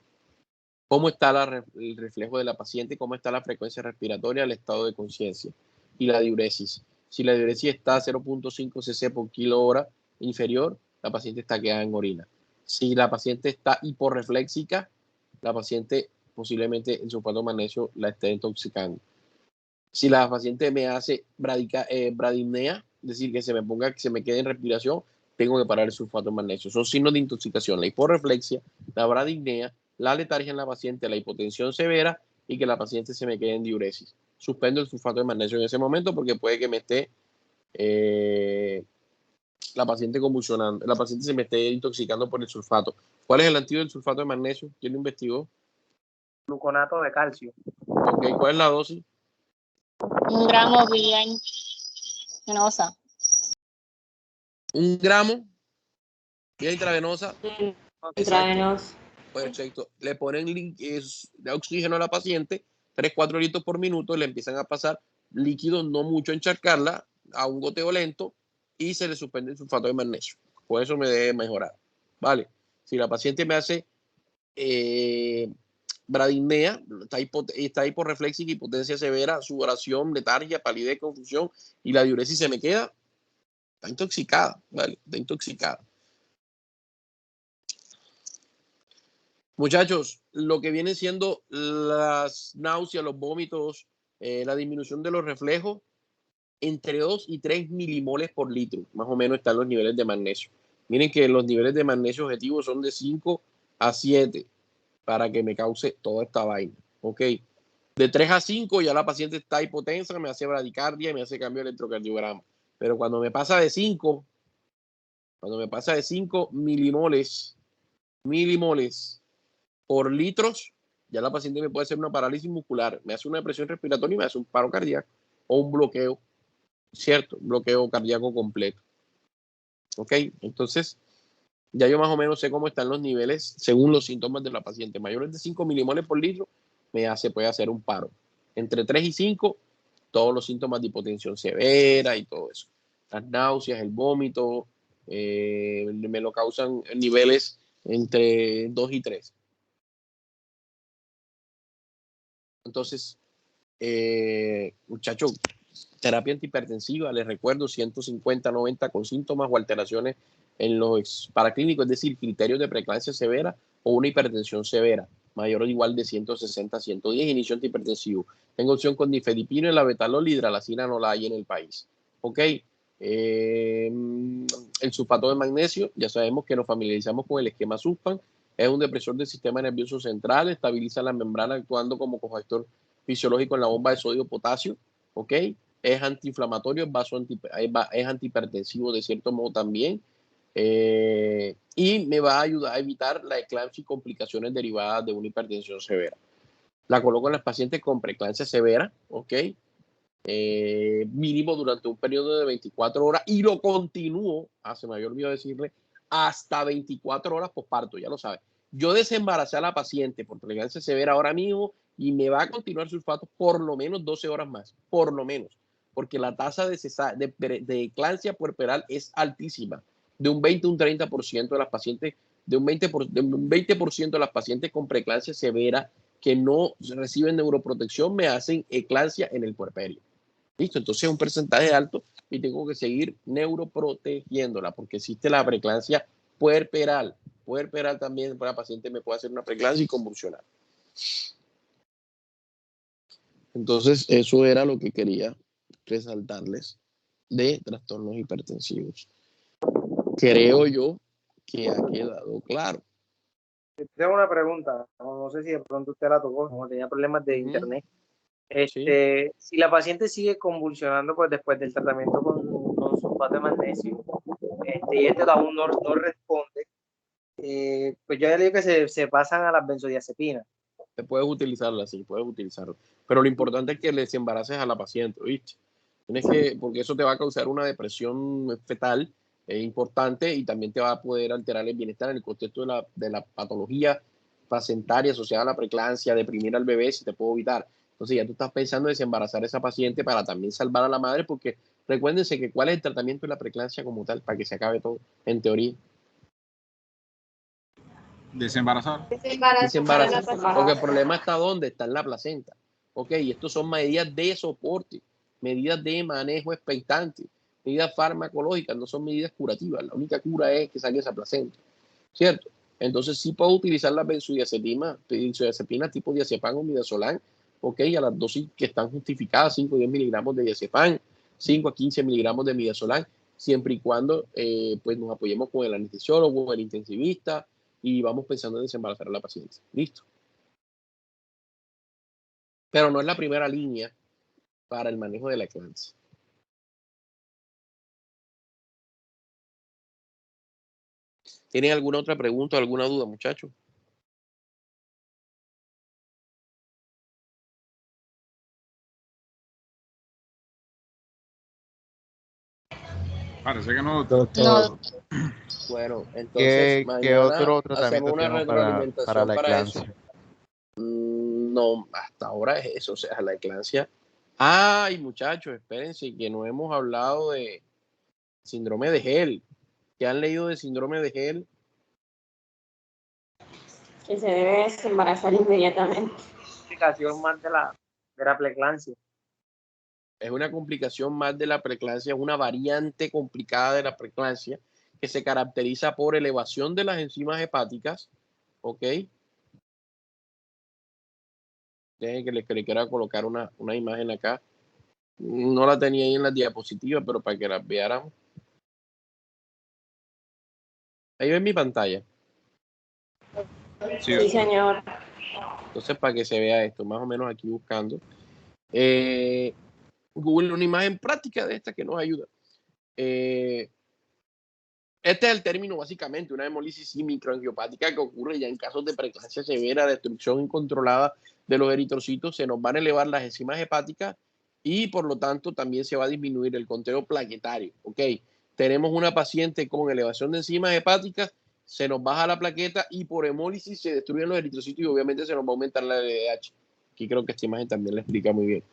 ¿Cómo está el reflejo de la paciente? ¿Cómo está la frecuencia respiratoria, el estado de conciencia? Y la diuresis. Si la diuresis está a 0.5 cc por kilo hora inferior, la paciente está quedada en orina. Si la paciente está hiporrefléxica, la paciente posiblemente el sulfato de magnesio la esté intoxicando. Si la paciente me hace bradipnea, es decir, que se me quede en respiración, tengo que parar el sulfato de magnesio. Son signos de intoxicación: la hiporreflexia, la bradipnea, la letargia en la paciente, la hipotensión severa y que la paciente se me quede en diuresis. Suspendo el sulfato de magnesio en ese momento porque puede que me esté la paciente convulsionando, la paciente se me esté intoxicando por el sulfato. ¿Cuál es el antídoto del sulfato de magnesio? ¿Quién lo investigó? Gluconato de calcio. Ok, ¿cuál es la dosis? 1 gramo vía intravenosa. 1 gramo vía intravenosa. Intravenosa. Perfecto. Le ponen de oxígeno a la paciente, 3-4 litros por minuto, le empiezan a pasar líquido, no mucho, encharcarla a un goteo lento y se le suspende el sulfato de magnesio. Por eso me debe mejorar. Vale. Si la paciente me hace bradipnea, está hiporreflexica, hipotencia severa, sudoración, letargia, palidez, confusión y la diuresis se me queda, está intoxicada, ¿vale? Está intoxicada. Muchachos, lo que vienen siendo las náuseas, los vómitos, la disminución de los reflejos, entre 2 y 3 milimoles por litro, más o menos están los niveles de magnesio. Miren que los niveles de magnesio objetivos son de 5 a 7 para que me cause toda esta vaina, ¿ok? De 3 a 5 ya la paciente está hipotensa, me hace bradicardia y me hace cambio de electrocardiograma. Pero cuando me pasa de 5 milimoles por litros, ya la paciente me puede hacer una parálisis muscular, me hace una depresión respiratoria y me hace un paro cardíaco o un bloqueo, ¿cierto? Un bloqueo cardíaco completo. ¿Ok? Entonces, ya yo más o menos sé cómo están los niveles según los síntomas de la paciente. Mayores de 5 milimoles por litro puede hacer un paro. Entre 3 y 5, todos los síntomas de hipotensión severa y todo eso. Las náuseas, el vómito, me lo causan niveles entre 2 y 3. Entonces, muchachos, terapia antihipertensiva, les recuerdo, 150-90 con síntomas o alteraciones en los paraclínicos, es decir, criterios de preeclampsia severa o una hipertensión severa, mayor o igual de 160-110, inicio antihipertensivo. Tengo opción con nifedipino y la betalol, hidralacina no la hay en el país. ¿Ok? El sulfato de magnesio, ya sabemos que nos familiarizamos con el esquema SUSPAN, es un depresor del sistema nervioso central, estabiliza la membrana actuando como cofactor fisiológico en la bomba de sodio-potasio, ¿ok? Es antiinflamatorio, es antihipertensivo de cierto modo también, y me va a ayudar a evitar la eclampsia y complicaciones derivadas de una hipertensión severa. La coloco en las pacientes con preeclampsia severa, ¿ok? Mínimo durante un periodo de 24 horas y lo continúo, se me había olvidado decirle, hasta 24 horas posparto, ya lo sabe. Yo desembaracé a la paciente por preeclampsia severa ahora mismo y me va a continuar sulfato por lo menos 12 horas más, por lo menos, porque la tasa de eclampsia puerperal es altísima, de un 20 a un 30% de las pacientes, de un 20% de las pacientes con preeclampsia severa que no reciben neuroprotección me hacen eclampsia en el puerperio. Listo, entonces es un porcentaje alto y tengo que seguir neuroprotegiéndola porque existe la preeclampsia puerperal. Puerperal también para paciente me puede hacer una preeclampsia y convulsionar. Entonces, eso era lo que quería resaltarles de trastornos hipertensivos. Creo yo que ha quedado claro. Tengo una pregunta, no sé si de pronto usted la tocó, como tenía problemas de internet. Sí. Si la paciente sigue convulsionando pues después del tratamiento con sulfato de magnesio, y aún no responde, pues yo ya le digo que se pasan a las benzodiazepinas. Te puedes utilizarla, sí, puedes utilizarla. Pero lo importante es que les embaraces a la paciente, ¿viste? Tienes que, porque eso te va a causar una depresión fetal importante y también te va a poder alterar el bienestar en el contexto de la patología placentaria asociada a la preeclampsia, deprimir al bebé si te puedo evitar. Entonces ya tú estás pensando en desembarazar a esa paciente para también salvar a la madre, porque recuérdense que cuál es el tratamiento de la preeclampsia como tal, para que se acabe todo, en teoría. Desembarazar. Desembarazar. Porque el problema está ¿dónde? Está en la placenta. Ok, y estos son medidas de soporte, medidas de manejo expectante, medidas farmacológicas, no son medidas curativas. La única cura es que salga esa placenta, ¿cierto? Entonces sí puedo utilizar la benzodiazepina tipo diazepam o midazolam, ok, a las dosis que están justificadas, 5 o 10 miligramos de diazepam, 5 a 15 miligramos de midazolam, siempre y cuando pues nos apoyemos con el anestesiólogo, el intensivista, y vamos pensando en desembarazar a la paciente. Listo. Pero no es la primera línea para el manejo de la eclampsia. ¿Tienen alguna otra pregunta, alguna duda, muchachos? Parece que no, doctor. No, Bueno, entonces ¿Qué otro mañana tratamiento hacemos una tenemos para retroalimentación la para eso. eclampsia? No, hasta ahora es eso, o sea, la eclampsia. Ay, muchachos, espérense, que no hemos hablado de síndrome de Hell. ¿Qué han leído de síndrome de Hell? Que se debe desembarazar inmediatamente. Complicación más de la preeclampsia. Es una complicación más de la preeclampsia, es una variante complicada de la preeclampsia que se caracteriza por elevación de las enzimas hepáticas, ¿ok? Dejen que le quiera colocar una imagen acá. No la tenía ahí en las diapositivas, pero para que las viéramos. Ahí ven mi pantalla. Sí, Sí, señor. Entonces, para que se vea esto, más o menos aquí buscando. Google una imagen práctica de esta que nos ayuda. Este es el término básicamente, una hemólisis microangiopática que ocurre ya en casos de preeclampsia severa, destrucción incontrolada de los eritrocitos, se nos van a elevar las enzimas hepáticas y por lo tanto también se va a disminuir el conteo plaquetario. ¿Ok? Tenemos una paciente con elevación de enzimas hepáticas, se nos baja la plaqueta y por hemólisis se destruyen los eritrocitos y obviamente se nos va a aumentar la LDH. Aquí creo que esta imagen también la explica muy bien.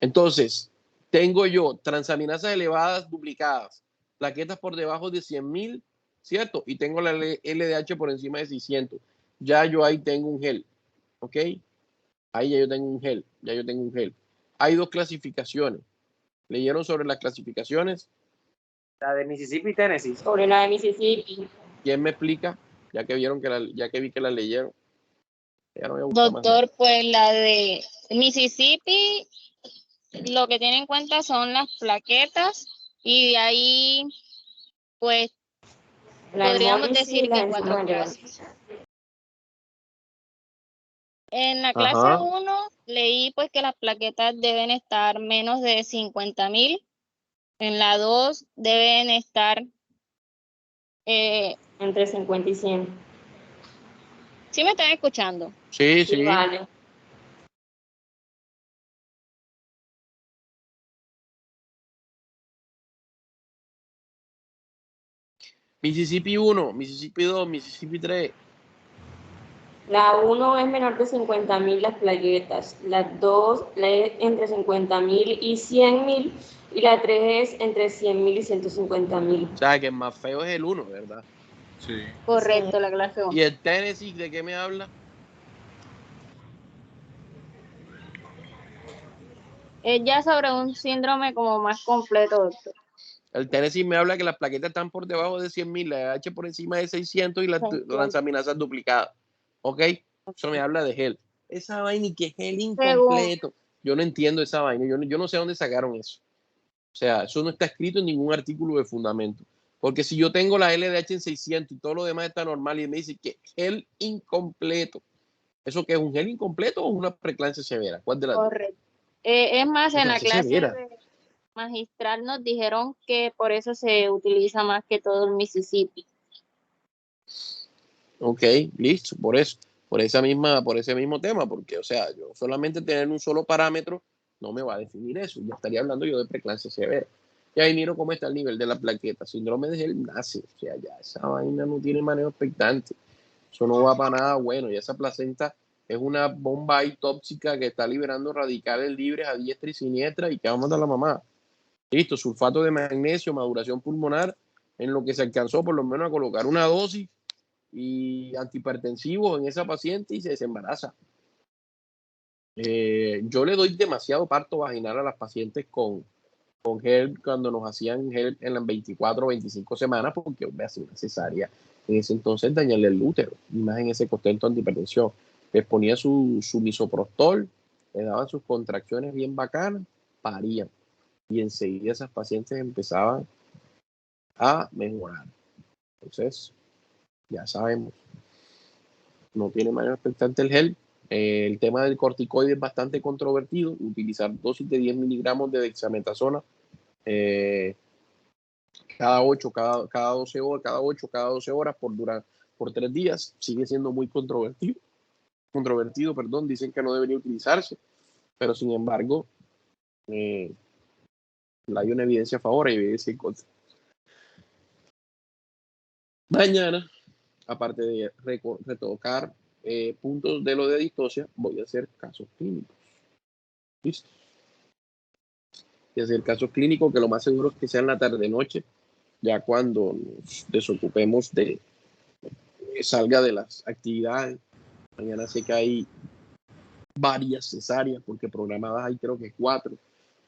Entonces, tengo yo transaminasas elevadas duplicadas, plaquetas por debajo de 100.000, ¿cierto? Y tengo la LDH por encima de 600. Ya yo ahí tengo un gel, ¿ok? Ahí ya yo tengo un gel, Hay dos clasificaciones. ¿Leyeron sobre las clasificaciones? La de Mississippi y Tennessee. Sobre la de Mississippi. ¿Quién me explica? Ya que vieron ya que vi que la leyeron. Ya no me gusta más. doctor, pues la de Mississippi, lo que tiene en cuenta son las plaquetas y de ahí, pues, podríamos decir que 4 clases. En la clase 1 leí pues que las plaquetas deben estar menos de 50.000. En la 2 deben estar entre 50 y 100. ¿Sí me están escuchando? Sí, sí. Vale. Mississippi 1, Mississippi 2, Mississippi 3. La 1 es menor de 50.000 las plaquetas, la 2 es entre 50.000 y 100.000 y la 3 es entre 100.000 y 150.000. O sea, que el más feo es el 1, ¿verdad? Sí. Correcto, la clase 1. ¿Y el Tennessee de qué me habla? Es ya sobre un síndrome como más completo, doctor. El Tennessee me habla que las plaquetas están por debajo de 100.000, la H por encima de 600 y las transaminasas duplicadas. ¿Ok? Eso me habla de gel. Esa vaina y que es gel incompleto. Yo no entiendo esa vaina. Yo no sé dónde sacaron eso. O sea, eso no está escrito en ningún artículo de fundamento. Porque si yo tengo la LDH en 600 y todo lo demás está normal y me dice que gel incompleto, ¿eso qué es un gel incompleto o una preeclampsia severa? ¿Cuál de las dos? Correcto. Es más, en la clase severa. de magistral nos dijeron que por eso se utiliza más que todo el Mississippi. Ok, listo, por eso, por ese mismo tema, porque, o sea, yo solamente tener un solo parámetro no me va a definir eso. Ya estaría hablando yo de preeclampsia severa. Y ahí miro cómo está el nivel de la plaqueta. Síndrome de gel nace. O sea, ya esa vaina no tiene manejo expectante. Eso no va para nada bueno. Y esa placenta es una bomba ahí tóxica que está liberando radicales libres a diestra y siniestra y que va a matar a la mamá. Listo, sulfato de magnesio, maduración pulmonar, en lo que se alcanzó por lo menos a colocar una dosis y antihipertensivos en esa paciente y se desembaraza. Yo le doy demasiado parto vaginal a las pacientes con gel cuando nos hacían gel en las 24 o 25 semanas porque me hacía una cesárea en ese entonces dañarle el útero y más en ese contexto de antihipertensión. Les ponía su misoprostol, le daban sus contracciones bien bacanas, parían y enseguida esas pacientes empezaban a mejorar. Entonces, ya sabemos, no tiene mayor expectante el gel. El tema del corticoide es bastante controvertido. Utilizar dosis de 10 miligramos de dexametasona cada 8, cada 12 horas, cada 8, cada 12 horas por 3 días sigue siendo muy controvertido. Dicen que no debería utilizarse, pero sin embargo, hay una evidencia a favor y evidencia en contra. Mañana, aparte de retocar puntos de lo de distosia, voy a hacer casos clínicos. ¿Listo? Y hacer casos clínicos que lo más seguro es que sea en la tarde-noche, ya cuando nos desocupemos de salga de las actividades. Mañana sé que hay varias cesáreas, porque programadas hay creo que 4,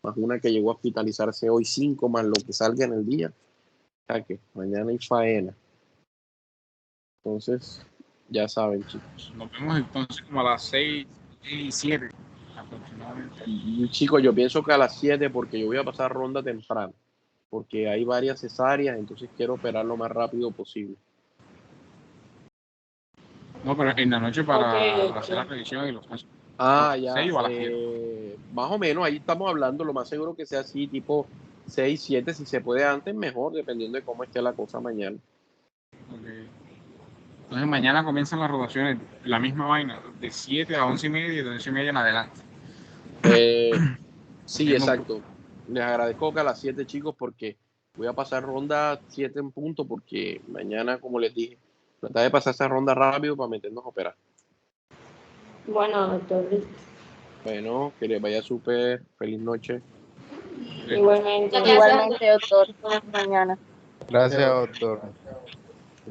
más una que llegó a hospitalizarse hoy 5, más lo que salga en el día. O sea que mañana hay faena. Entonces, ya saben, chicos. Nos vemos entonces como a las 6 y 7 aproximadamente. Chicos, yo pienso que a las 7 porque yo voy a pasar ronda temprano, porque hay varias cesáreas, entonces quiero operar lo más rápido posible. No, pero en la noche para hacer la revisión y los casos. Ya. 6 o a las 7. Más o menos, ahí estamos hablando, lo más seguro que sea así, tipo 6, 7, si se puede antes, mejor, dependiendo de cómo esté la cosa mañana. Okay. Entonces mañana comienzan las rotaciones, la misma vaina, de 7 a 11:30 y de 11:30 en adelante. Sí, exacto. Les agradezco que a las 7, chicos, porque voy a pasar ronda 7 en punto, porque mañana, como les dije, tratar de pasar esa ronda rápido para meternos a operar. Bueno, doctor. Bueno, que les vaya súper. Feliz noche. Igualmente. Igualmente, doctor. Mañana. Gracias, doctor.